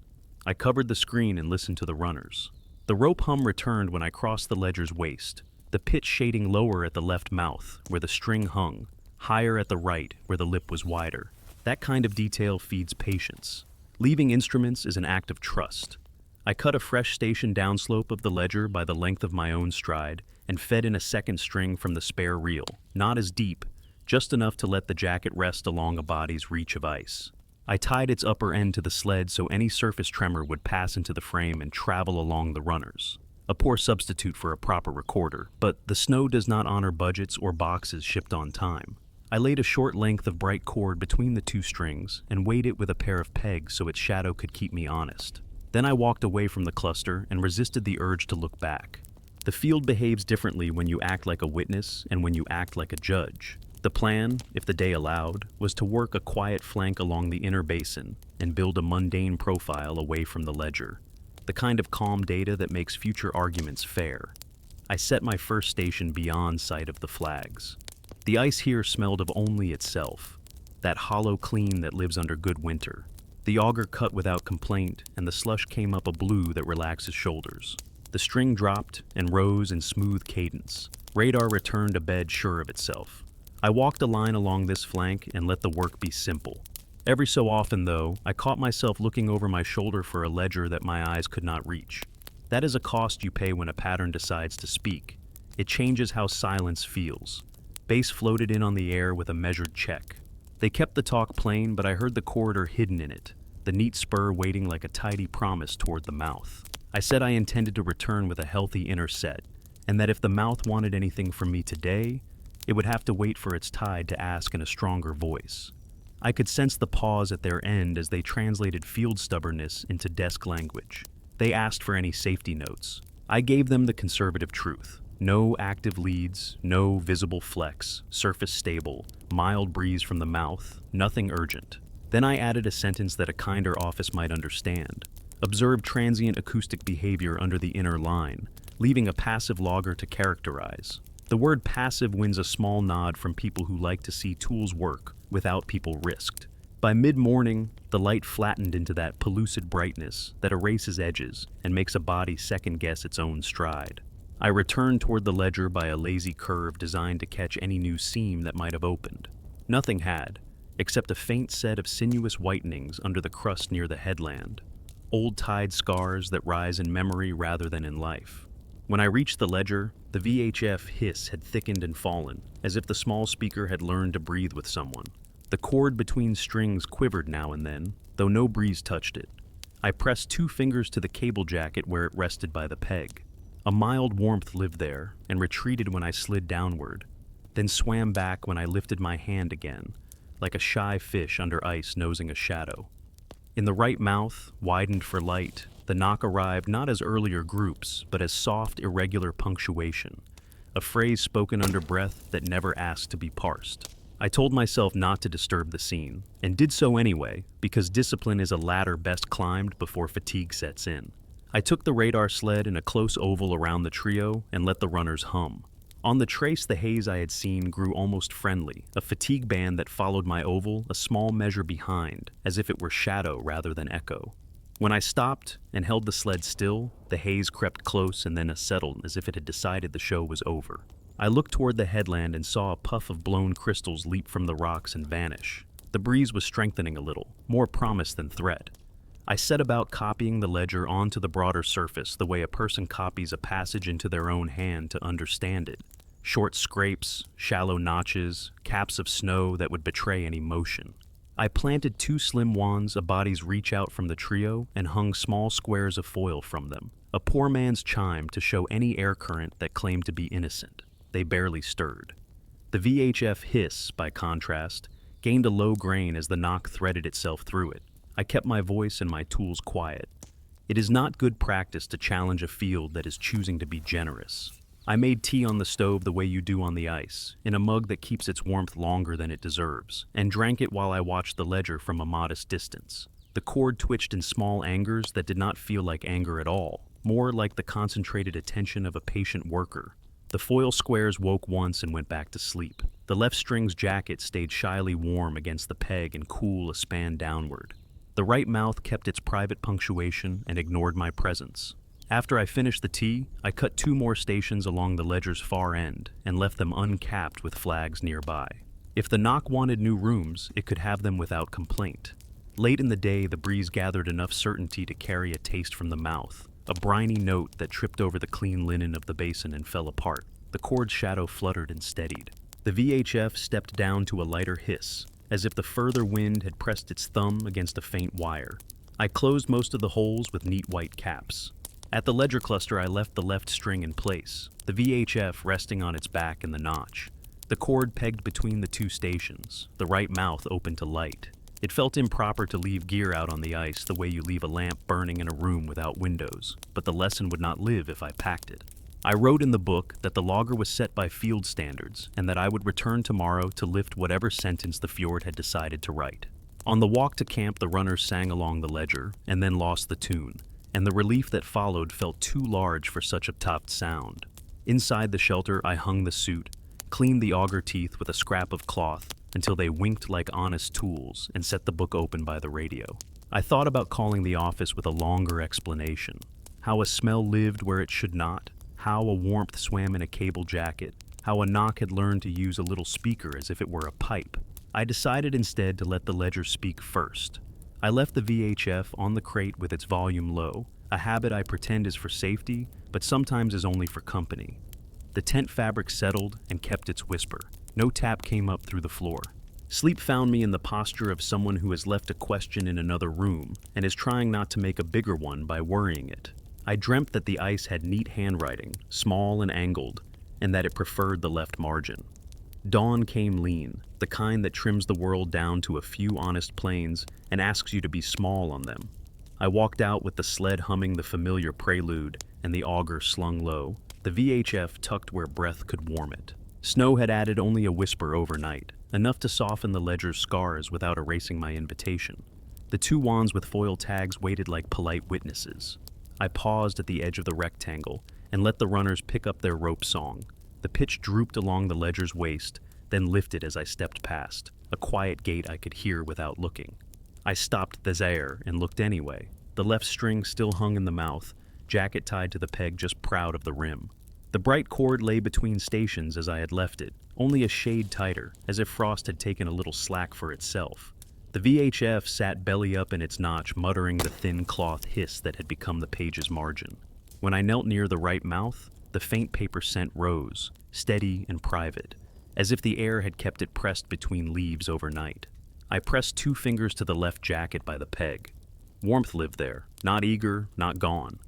I covered the screen and listened to the runners. The rope hum returned when I crossed the ledger's waist, the pitch shading lower at the left mouth, where the string hung, higher at the right, where the lip was wider. That kind of detail feeds patience. Leaving instruments is an act of trust. I cut a fresh station downslope of the ledger by the length of my own stride and fed in a second string from the spare reel, not as deep, just enough to let the jacket rest along a body's reach of ice. I tied its upper end to the sled so any surface tremor would pass into the frame and travel along the runners. A poor substitute for a proper recorder, but the snow does not honor budgets or boxes shipped on time. I laid a short length of bright cord between the 2 strings and weighed it with a pair of pegs so its shadow could keep me honest. Then I walked away from the cluster and resisted the urge to look back. The field behaves differently when you act like a witness and when you act like a judge. The plan, if the day allowed, was to work a quiet flank along the inner basin and build a mundane profile away from the ledger, the kind of calm data that makes future arguments fair. I set my first station beyond sight of the flags. The ice here smelled of only itself, that hollow clean that lives under good winter. The auger cut without complaint, and the slush came up a blue that relaxes shoulders. The string dropped and rose in smooth cadence. Radar returned to bed sure of itself. I walked a line along this flank and let the work be simple. Every so often, though, I caught myself looking over my shoulder for a ledger that my eyes could not reach. That is a cost you pay when a pattern decides to speak. It changes how silence feels. Bass floated in on the air with a measured check. They kept the talk plain, but I heard the corridor hidden in it, the neat spur waiting like a tidy promise toward the mouth. I said I intended to return with a healthy inner set, and that if the mouth wanted anything from me today, it would have to wait for its tide to ask in a stronger voice. I could sense the pause at their end as they translated field stubbornness into desk language. They asked for any safety notes. I gave them the conservative truth. No active leads, no visible flex, surface stable, mild breeze from the mouth, nothing urgent. Then I added a sentence that a kinder office might understand. Observe transient acoustic behavior under the inner line, leaving a passive logger to characterize. The word passive wins a small nod from people who like to see tools work without people risked. By mid-morning, the light flattened into that pellucid brightness that erases edges and makes a body second-guess its own stride. I returned toward the ledger by a lazy curve designed to catch any new seam that might have opened. Nothing had, except a faint set of sinuous whitenings under the crust near the headland. Old tide scars that rise in memory rather than in life. When I reached the ledger, the VHF hiss had thickened and fallen, as if the small speaker had learned to breathe with someone. The cord between strings quivered now and then, though no breeze touched it. I pressed 2 fingers to the cable jacket where it rested by the peg. A mild warmth lived there, and retreated when I slid downward, then swam back when I lifted my hand again, like a shy fish under ice nosing a shadow. In the right mouth, widened for light, the knock arrived not as earlier groups, but as soft, irregular punctuation, a phrase spoken under breath that never asked to be parsed. I told myself not to disturb the scene, and did so anyway, because discipline is a ladder best climbed before fatigue sets in. I took the radar sled in a close oval around the trio and let the runners hum. On the trace, the haze I had seen grew almost friendly, a fatigue band that followed my oval a small measure behind, as if it were shadow rather than echo. When I stopped and held the sled still, the haze crept close and then settled as if it had decided the show was over. I looked toward the headland and saw a puff of blown crystals leap from the rocks and vanish. The breeze was strengthening a little, more promise than threat. I set about copying the ledger onto the broader surface the way a person copies a passage into their own hand to understand it. Short scrapes, shallow notches, caps of snow that would betray any motion. I planted 2 slim wands a body's reach out from the trio and hung small squares of foil from them, a poor man's chime to show any air current that claimed to be innocent. They barely stirred. The VHF hiss, by contrast, gained a low grain as the knock threaded itself through it. I kept my voice and my tools quiet. It is not good practice to challenge a field that is choosing to be generous. I made tea on the stove the way you do on the ice, in a mug that keeps its warmth longer than it deserves, and drank it while I watched the ledger from a modest distance. The cord twitched in small angers that did not feel like anger at all, more like the concentrated attention of a patient worker. The foil squares woke once and went back to sleep. The left string's jacket stayed shyly warm against the peg and cool a span downward. The right mouth kept its private punctuation and ignored my presence. After I finished the tea, I cut 2 more stations along the ledger's far end and left them uncapped with flags nearby. If the knock wanted new rooms, it could have them without complaint. Late in the day, the breeze gathered enough certainty to carry a taste from the mouth, a briny note that tripped over the clean linen of the basin and fell apart. The cord's shadow fluttered and steadied. The VHF stepped down to a lighter hiss, as if the further wind had pressed its thumb against a faint wire. I closed most of the holes with neat white caps. At the ledger cluster, I left the left string in place, the VHF resting on its back in the notch. The cord pegged between the 2 stations, the right mouth open to light. It felt improper to leave gear out on the ice the way you leave a lamp burning in a room without windows, but the lesson would not live if I packed it. I wrote in the book that the logger was set by field standards and that I would return tomorrow to lift whatever sentence the fjord had decided to write. On the walk to camp, the runners sang along the ledger and then lost the tune, and the relief that followed felt too large for such a tough sound. Inside the shelter, I hung the suit, cleaned the auger teeth with a scrap of cloth until they winked like honest tools, and set the book open by the radio. I thought about calling the office with a longer explanation. How a smell lived where it should not, how a warmth swam in a cable jacket, how a knock had learned to use a little speaker as if it were a pipe. I decided instead to let the ledger speak first. I left the VHF on the crate with its volume low, a habit I pretend is for safety, but sometimes is only for company. The tent fabric settled and kept its whisper. No tap came up through the floor. Sleep found me in the posture of someone who has left a question in another room and is trying not to make a bigger one by worrying it. I dreamt that the ice had neat handwriting, small and angled, and that it preferred the left margin. Dawn came lean, the kind that trims the world down to a few honest planes and asks you to be small on them. I walked out with the sled humming the familiar prelude and the auger slung low, the VHF tucked where breath could warm it. Snow had added only a whisper overnight, enough to soften the ledger's scars without erasing my invitation. The two wands with foil tags waited like polite witnesses. I paused at the edge of the rectangle and let the runners pick up their rope song. The pitch drooped along the ledger's waist, then lifted as I stepped past, a quiet gait I could hear without looking. I stopped the zaire and looked anyway. The left string still hung in the mouth, jacket tied to the peg just proud of the rim. The bright cord lay between stations as I had left it, only a shade tighter, as if frost had taken a little slack for itself. The VHF sat belly up in its notch, muttering the thin cloth hiss that had become the page's margin. When I knelt near the right mouth, the faint paper scent rose, steady and private, as if the air had kept it pressed between leaves overnight. I pressed 2 fingers to the left jacket by the peg. Warmth lived there, not eager, not gone.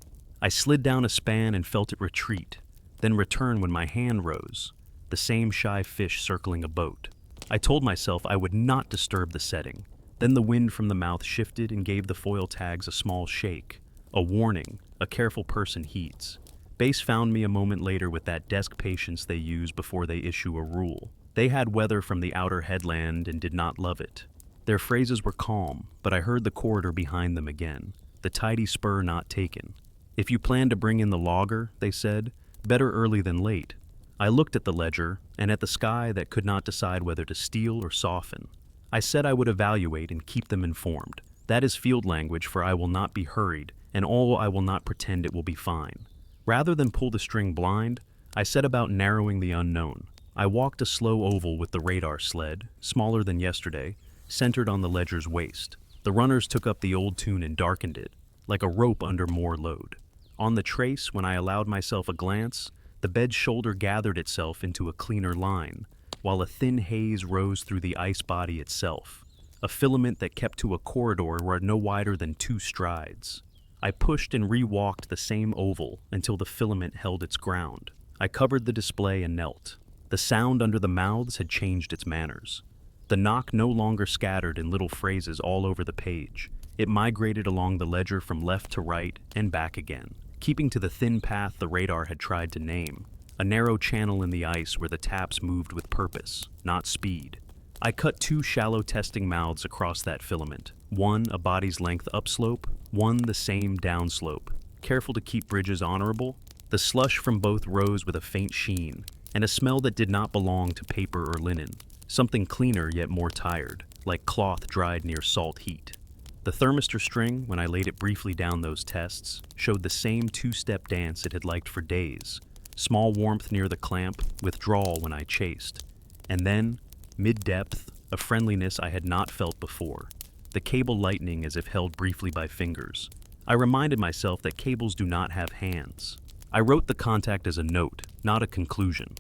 I slid down a span and felt it retreat, then return when my hand rose, the same shy fish circling a boat. I told myself I would not disturb the setting. Then the wind from the mouth shifted and gave the foil tags a small shake, a warning a careful person heeds. Base found me a moment later with that desk patience they use before they issue a rule. They had weather from the outer headland and did not love it. Their phrases were calm, but I heard the corridor behind them again, the tidy spur not taken. If you plan to bring in the logger, they said, better early than late. I looked at the ledger and at the sky that could not decide whether to steel or soften. I said I would evaluate and keep them informed. That is field language for I will not be hurried, and I will not pretend it will be fine. Rather than pull the string blind, I set about narrowing the unknown. I walked a slow oval with the radar sled, smaller than yesterday, centered on the ledger's waist. The runners took up the old tune and darkened it, like a rope under more load. On the trace, when I allowed myself a glance, the bed's shoulder gathered itself into a cleaner line, while a thin haze rose through the ice body itself, a filament that kept to a corridor no wider than 2 strides. I pushed and re-walked the same oval until the filament held its ground. I covered the display and knelt. The sound under the mouths had changed its manners. The knock no longer scattered in little phrases all over the page. It migrated along the ledger from left to right and back again, keeping to the thin path the radar had tried to name, a narrow channel in the ice where the taps moved with purpose, not speed. I cut 2 shallow testing mouths across that filament, one a body's length upslope, one the same downslope, careful to keep bridges honorable. The slush from both rose with a faint sheen, and a smell that did not belong to paper or linen, something cleaner yet more tired, like cloth dried near salt heat. The thermistor string, when I laid it briefly down those tests, showed the same 2-step dance it had liked for days. Small warmth near the clamp, withdrawal when I chased. And then, mid-depth, a friendliness I had not felt before. The cable lightening as if held briefly by fingers. I reminded myself that cables do not have hands. I wrote the contact as a note, not a conclusion.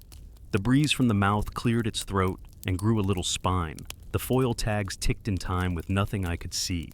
The breeze from the mouth cleared its throat and grew a little spine. The foil tags ticked in time with nothing I could see.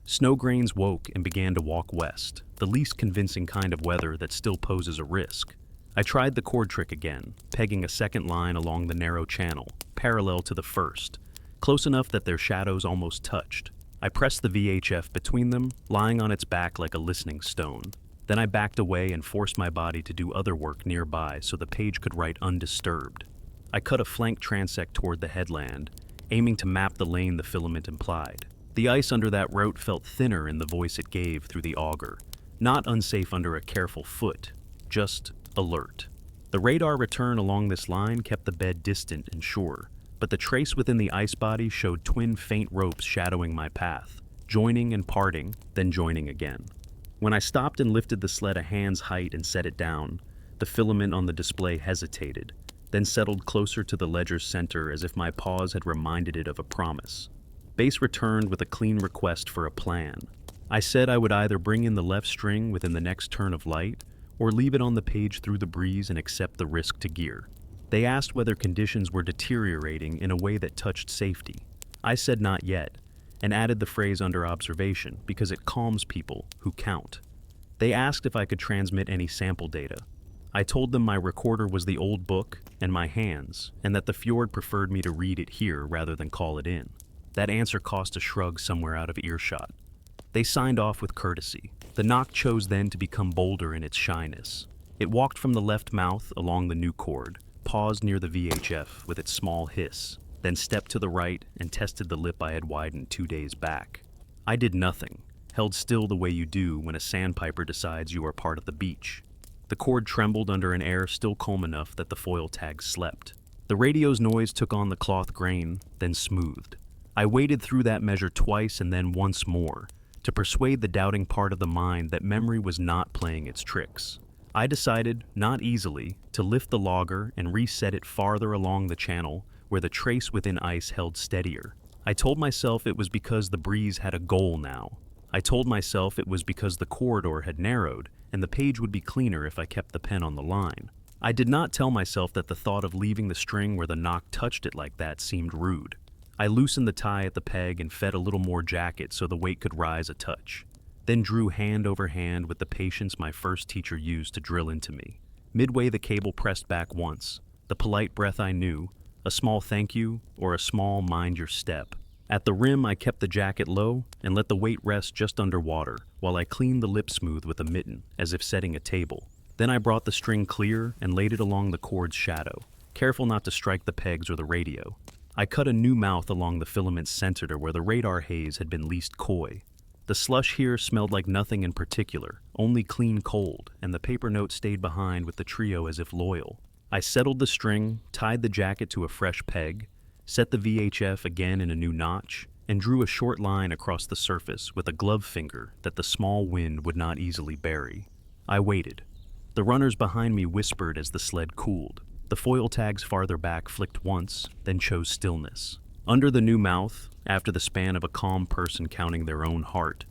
Snow grains woke and began to walk west, the least convincing kind of weather that still poses a risk. I tried the cord trick again, pegging a second line along the narrow channel, parallel to the first, close enough that their shadows almost touched. I pressed the VHF between them, lying on its back like a listening stone. Then I backed away and forced my body to do other work nearby so the page could write undisturbed. I cut a flank transect toward the headland, aiming to map the lane the filament implied. The ice under that route felt thinner in the voice it gave through the auger, not unsafe under a careful foot, just alert. The radar return along this line kept the bed distant and sure, but the trace within the ice body showed twin faint ropes shadowing my path, joining and parting, then joining again. When I stopped and lifted the sled a hand's height and set it down, the filament on the display hesitated, then settled closer to the ledger's center as if my pause had reminded it of a promise. Base returned with a clean request for a plan. I said I would either bring in the left string within the next turn of light, or leave it on the page through the breeze and accept the risk to gear. They asked whether conditions were deteriorating in a way that touched safety. I said not yet, and added the phrase under observation because it calms people who count. They asked if I could transmit any sample data. I told them my recorder was the old book and my hands, and that the fjord preferred me to read it here rather than call it in. That answer caused a shrug somewhere out of earshot. They signed off with courtesy. The knock chose then to become bolder in its shyness. It walked from the left mouth along the new chord, paused near the VHF with its small hiss, then stepped to the right and tested the lip I had widened 2 days back. I did nothing, held still the way you do when a sandpiper decides you are part of the beach. The cord trembled under an air still calm enough that the foil tag slept. The radio's noise took on the cloth grain, then smoothed. I waded through that measure twice and then once more, to persuade the doubting part of the mind that memory was not playing its tricks. I decided, not easily, to lift the logger and reset it farther along the channel where the trace within ice held steadier. I told myself it was because the breeze had a goal now. I told myself it was because the corridor had narrowed and the page would be cleaner if I kept the pen on the line. I did not tell myself that the thought of leaving the string where the knock touched it like that seemed rude. I loosened the tie at the peg and fed a little more jacket so the weight could rise a touch, then drew hand over hand with the patience my first teacher used to drill into me. Midway the cable pressed back once, the polite breath I knew, a small thank you or a small mind your step. At the rim I kept the jacket low and let the weight rest just under water while I cleaned the lip smooth with a mitten as if setting a table. Then I brought the string clear and laid it along the cord's shadow, careful not to strike the pegs or the radio. I cut a new mouth along the filament's center to where the radar haze had been least coy. The slush here smelled like nothing in particular, only clean cold, and the paper note stayed behind with the trio as if loyal. I settled the string, tied the jacket to a fresh peg, set the VHF again in a new notch, and drew a short line across the surface with a glove finger that the small wind would not easily bury. I waited. The runners behind me whispered as the sled cooled. The foil tags farther back flicked once, then chose stillness. Under the new mouth, after the span of a calm person counting their own heart,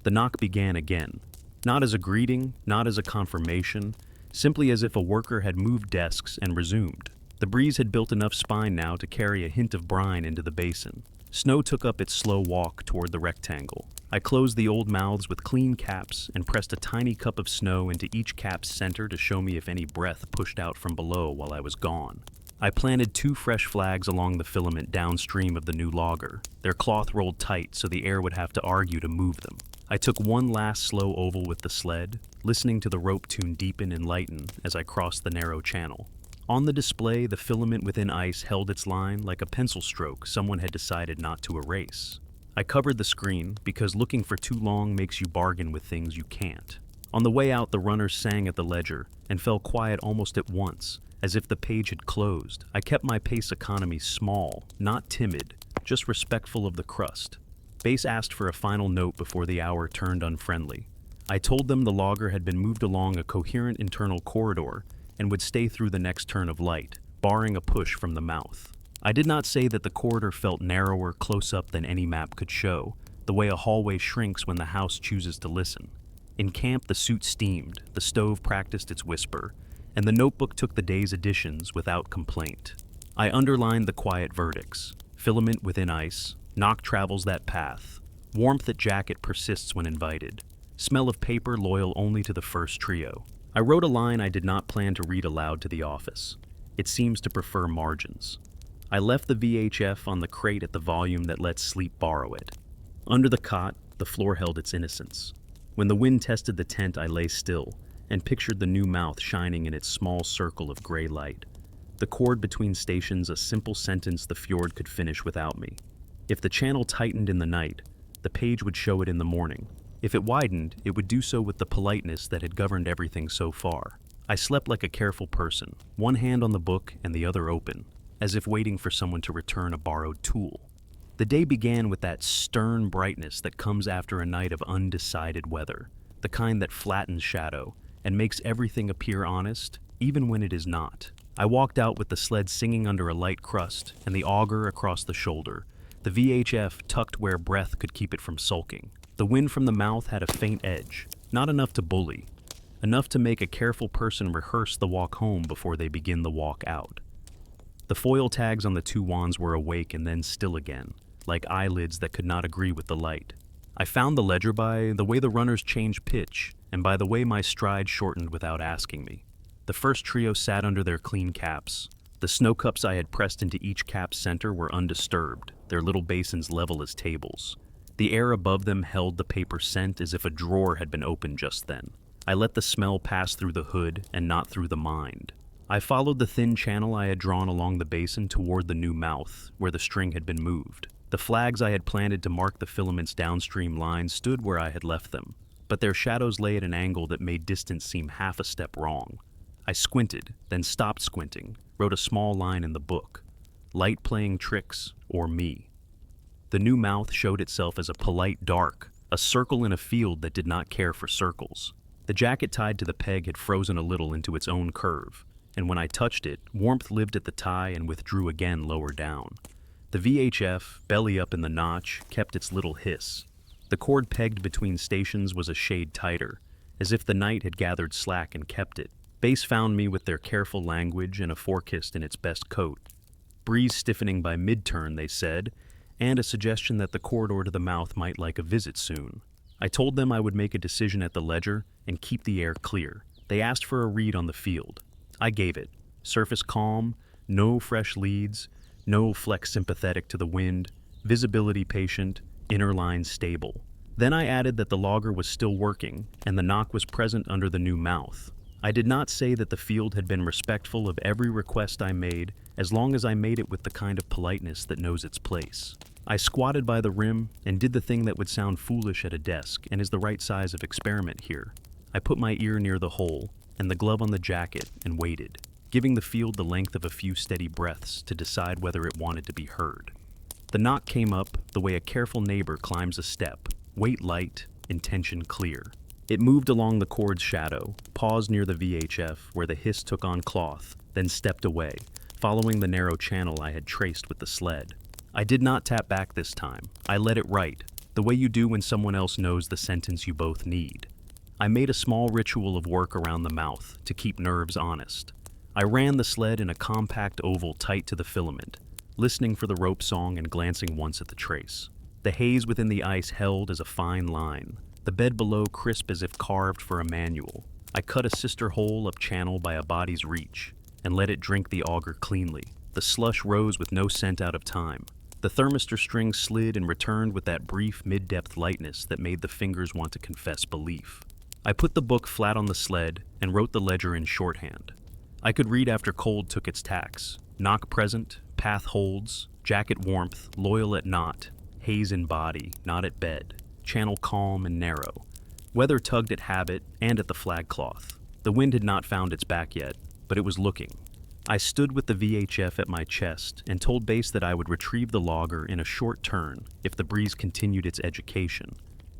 the knock began again. Not as a greeting, not as a confirmation, simply as if a worker had moved desks and resumed. The breeze had built enough spine now to carry a hint of brine into the basin. Snow took up its slow walk toward the rectangle. I closed the old mouths with clean caps and pressed a tiny cup of snow into each cap's center to show me if any breath pushed out from below while I was gone. I planted 2 fresh flags along the filament downstream of the new logger. Their cloth rolled tight so the air would have to argue to move them. I took one last slow oval with the sled, listening to the rope tune deepen and lighten as I crossed the narrow channel. On the display, the filament within ice held its line like a pencil stroke someone had decided not to erase. I covered the screen because looking for too long makes you bargain with things you can't. On the way out, the runners sang at the ledger and fell quiet almost at once, as if the page had closed. I kept my pace economy small, not timid, just respectful of the crust. Base asked for a final note before the hour turned unfriendly. I told them the logger had been moved along a coherent internal corridor and would stay through the next turn of light, barring a push from the mouth. I did not say that the corridor felt narrower close up than any map could show, the way a hallway shrinks when the house chooses to listen. In camp, the suit steamed, the stove practiced its whisper, and the notebook took the day's additions without complaint. I underlined the quiet verdicts. Filament within ice, knock travels that path, warmth at jacket persists when invited, smell of paper loyal only to the first trio. I wrote a line I did not plan to read aloud to the office. It seems to prefer margins. I left the VHF on the crate at the volume that lets sleep borrow it. Under the cot, the floor held its innocence. When the wind tested the tent, I lay still and pictured the new mouth shining in its small circle of gray light. The cord between stations, a simple sentence the fjord could finish without me. If the channel tightened in the night, the page would show it in the morning. If it widened, it would do so with the politeness that had governed everything so far. I slept like a careful person, one hand on the book and the other open, as if waiting for someone to return a borrowed tool. The day began with that stern brightness that comes after a night of undecided weather, the kind that flattens shadow and makes everything appear honest, even when it is not. I walked out with the sled singing under a light crust and the auger across the shoulder, the VHF tucked where breath could keep it from sulking. The wind from the mouth had a faint edge, not enough to bully, enough to make a careful person rehearse the walk home before they begin the walk out. The foil tags on the two wands were awake and then still again, like eyelids that could not agree with the light. I found the ledger by the way the runners changed pitch and by the way my stride shortened without asking me. The first trio sat under their clean caps. The snow cups I had pressed into each cap's center were undisturbed, their little basins level as tables. The air above them held the paper scent as if a drawer had been opened just then. I let the smell pass through the hood and not through the mind. I followed the thin channel I had drawn along the basin toward the new mouth, where the string had been moved. The flags I had planted to mark the filament's downstream line stood where I had left them, but their shadows lay at an angle that made distance seem half a step wrong. I squinted, then stopped squinting, wrote a small line in the book. Light playing tricks, or me. The new mouth showed itself as a polite dark, a circle in a field that did not care for circles. The jacket tied to the peg had frozen a little into its own curve, and when I touched it, warmth lived at the tie and withdrew again lower down. The VHF, belly up in the notch, kept its little hiss. The cord pegged between stations was a shade tighter, as if the night had gathered slack and kept it. Base found me with their careful language and a forecast in its best coat. Breeze stiffening by mid-turn, they said, and a suggestion that the corridor to the mouth might like a visit soon. I told them I would make a decision at the ledger and keep the air clear. They asked for a read on the field. I gave it. Surface calm, no fresh leads, no flex sympathetic to the wind, visibility patient, inner line stable. Then I added that the logger was still working and the knock was present under the new mouth. I did not say that the field had been respectful of every request I made as long as I made it with the kind of politeness that knows its place. I squatted by the rim and did the thing that would sound foolish at a desk and is the right size of experiment here. I put my ear near the hole and the glove on the jacket and waited, giving the field the length of a few steady breaths to decide whether it wanted to be heard. The knock came up the way a careful neighbor climbs a step, weight light, intention clear. It moved along the cord's shadow, paused near the VHF where the hiss took on cloth, then stepped away, following the narrow channel I had traced with the sled. I did not tap back this time. I let it write, the way you do when someone else knows the sentence you both need. I made a small ritual of work around the mouth to keep nerves honest. I ran the sled in a compact oval tight to the filament, listening for the rope song and glancing once at the trace. The haze within the ice held as a fine line, the bed below crisp as if carved for a manual. I cut a sister hole up channel by a body's reach and let it drink the auger cleanly. The slush rose with no scent out of time. The thermistor string slid and returned with that brief mid-depth lightness that made the fingers want to confess belief. I put the book flat on the sled and wrote the ledger in shorthand. I could read after cold took its tax. Knock present, path holds, jacket warmth, loyal at knot, haze in body, not at bed, channel calm and narrow. Weather tugged at habit and at the flag cloth. The wind had not found its back yet, but it was looking. I stood with the VHF at my chest and told Base that I would retrieve the logger in a short turn if the breeze continued its education,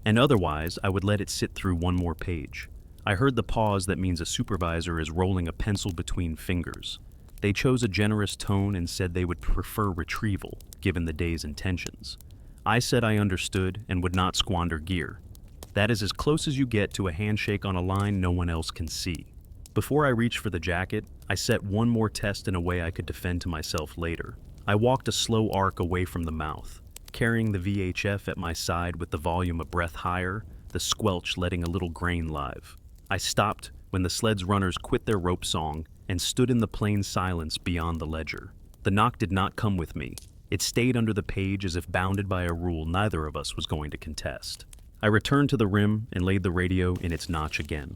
and otherwise I would let it sit through one more page. I heard the pause that means a supervisor is rolling a pencil between fingers. They chose a generous tone and said they would prefer retrieval, given the day's intentions. I said I understood and would not squander gear. That is as close as you get to a handshake on a line no one else can see. Before I reached for the jacket, I set one more test in a way I could defend to myself later. I walked a slow arc away from the mouth, carrying the VHF at my side with the volume a breath higher, the squelch letting a little grain live. I stopped when the sled's runners quit their rope song and stood in the plain silence beyond the ledger. The knock did not come with me. It stayed under the page as if bounded by a rule neither of us was going to contest. I returned to the rim and laid the radio in its notch again.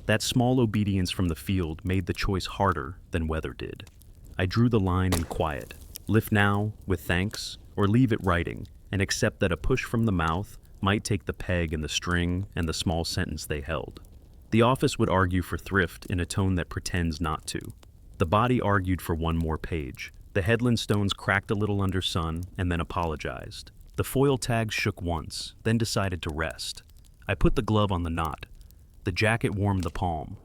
That small obedience from the field made the choice harder than weather did. I drew the line in quiet. Lift now, with thanks, or leave it writing, and accept that a push from the mouth might take the peg and the string and the small sentence they held. The office would argue for thrift in a tone that pretends not to. The body argued for one more page, The headland stones cracked a little under sun and then apologized. The foil tags shook once, then decided to rest. I put the glove on the knot. The jacket warmed the palm.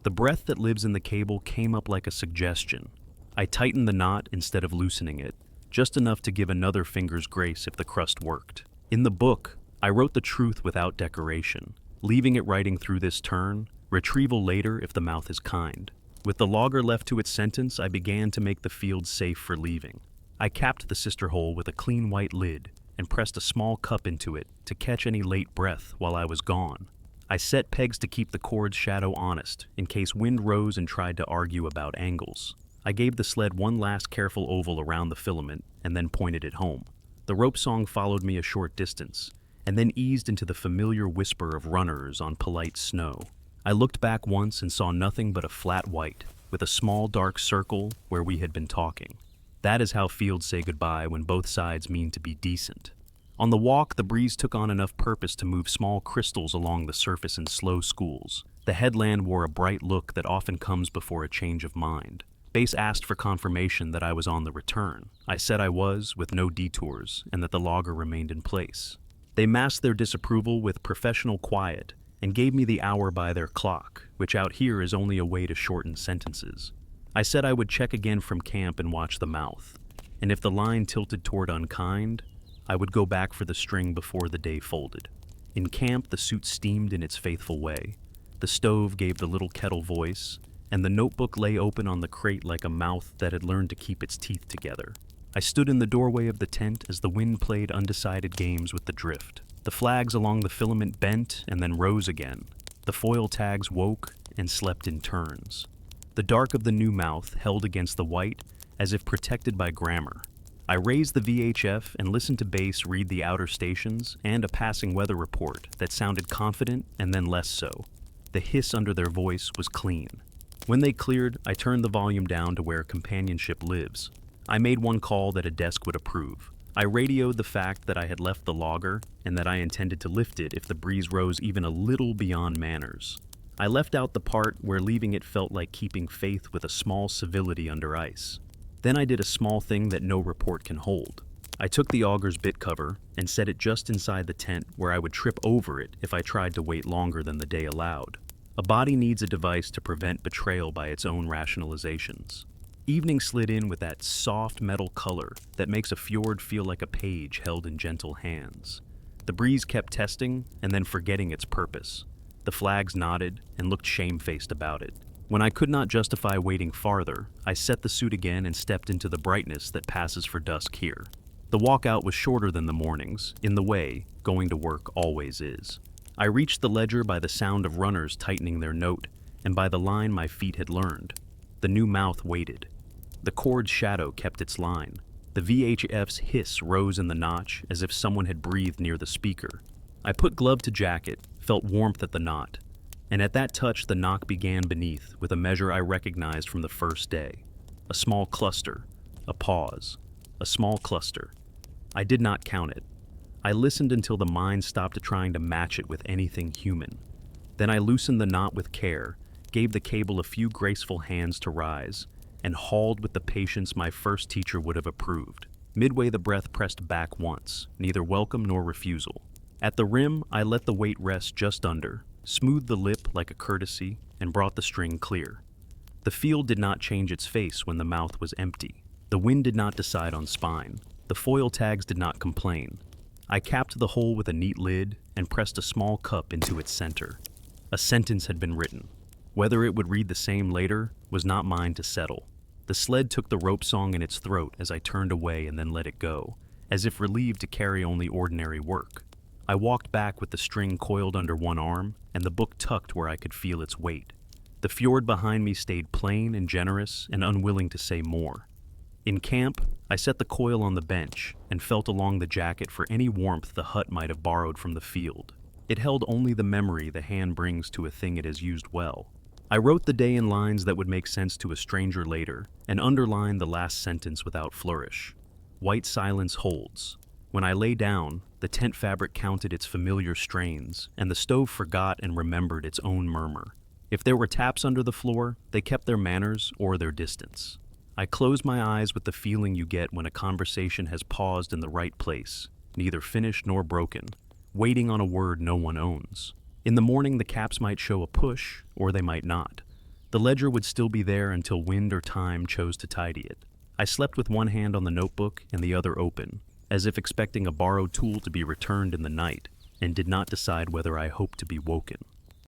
The breath that lives in the cable came up like a suggestion. I tightened the knot instead of loosening it, just enough to give another finger's grace if the crust worked. In the book, I wrote the truth without decoration, leaving it writing through this turn, retrieval later if the mouth is kind. With the logger left to its sentence, I began to make the field safe for leaving. I capped the sister hole with a clean white lid and pressed a small cup into it to catch any late breath while I was gone. I set pegs to keep the cord's shadow honest in case wind rose and tried to argue about angles. I gave the sled one last careful oval around the filament and then pointed it home. The rope song followed me a short distance and then eased into the familiar whisper of runners on polite snow. I looked back once and saw nothing but a flat white with a small dark circle where we had been talking. That is how fields say goodbye when both sides mean to be decent. On the walk, the breeze took on enough purpose to move small crystals along the surface in slow schools. The headland wore a bright look that often comes before a change of mind. Base asked for confirmation that I was on the return. I said I was, with no detours, and that the logger remained in place. They masked their disapproval with professional quiet and gave me the hour by their clock, which out here is only a way to shorten sentences. I said I would check again from camp and watch the mouth, and if the line tilted toward unkind, I would go back for the string before the day folded. In camp, the suit steamed in its faithful way. The stove gave the little kettle voice, and the notebook lay open on the crate like a mouth that had learned to keep its teeth together. I stood in the doorway of the tent as the wind played undecided games with the drift. The flags along the filament bent and then rose again. The foil tags woke and slept in turns. The dark of the new mouth held against the white as if protected by grammar. I raised the VHF and listened to Base read the outer stations and a passing weather report that sounded confident and then less so. The hiss under their voice was clean. When they cleared, I turned the volume down to where companionship lives. I made one call that a desk would approve. I radioed the fact that I had left the logger and that I intended to lift it if the breeze rose even a little beyond manners. I left out the part where leaving it felt like keeping faith with a small civility under ice. Then I did a small thing that no report can hold. I took the Auger's bit cover and set it just inside the tent where I would trip over it if I tried to wait longer than the day allowed. A body needs a device to prevent betrayal by its own rationalizations. Evening slid in with that soft metal color that makes a fjord feel like a page held in gentle hands. The breeze kept testing and then forgetting its purpose. The flags nodded and looked shamefaced about it. When I could not justify waiting farther, I set the suit again and stepped into the brightness that passes for dusk here. The walkout was shorter than the mornings, in the way going to work always is. I reached the ledger by the sound of runners tightening their note, and by the line my feet had learned. The new mouth waited. The cord's shadow kept its line. The VHF's hiss rose in the notch as if someone had breathed near the speaker. I put glove to jacket, felt warmth at the knot, and at that touch the knock began beneath with a measure I recognized from the first day. A small cluster, a pause, a small cluster. I did not count it. I listened until the mind stopped trying to match it with anything human. Then I loosened the knot with care, gave the cable a few graceful hands to rise, and hauled with the patience my first teacher would have approved. Midway the breath pressed back once, neither welcome nor refusal. At the rim, I let the weight rest just under, smoothed the lip like a courtesy, and brought the string clear. The field did not change its face when the mouth was empty. The wind did not decide on spine. The foil tags did not complain. I capped the hole with a neat lid and pressed a small cup into its center. A sentence had been written. Whether it would read the same later was not mine to settle. The sled took the rope song in its throat as I turned away and then let it go, as if relieved to carry only ordinary work. I walked back with the string coiled under one arm and the book tucked where I could feel its weight. The fjord behind me stayed plain and generous and unwilling to say more. In camp, I set the coil on the bench and felt along the jacket for any warmth the hut might have borrowed from the field. It held only the memory the hand brings to a thing it has used well. I wrote the day in lines that would make sense to a stranger later and underlined the last sentence without flourish. White silence holds. When I lay down, the tent fabric counted its familiar strains, and the stove forgot and remembered its own murmur. If there were taps under the floor, they kept their manners or their distance. I close my eyes with the feeling you get when a conversation has paused in the right place, neither finished nor broken, waiting on a word no one owns. In the morning, the caps might show a push, or they might not. The ledger would still be there until wind or time chose to tidy it. I slept with one hand on the notebook and the other open, as if expecting a borrowed tool to be returned in the night, and did not decide whether I hoped to be woken.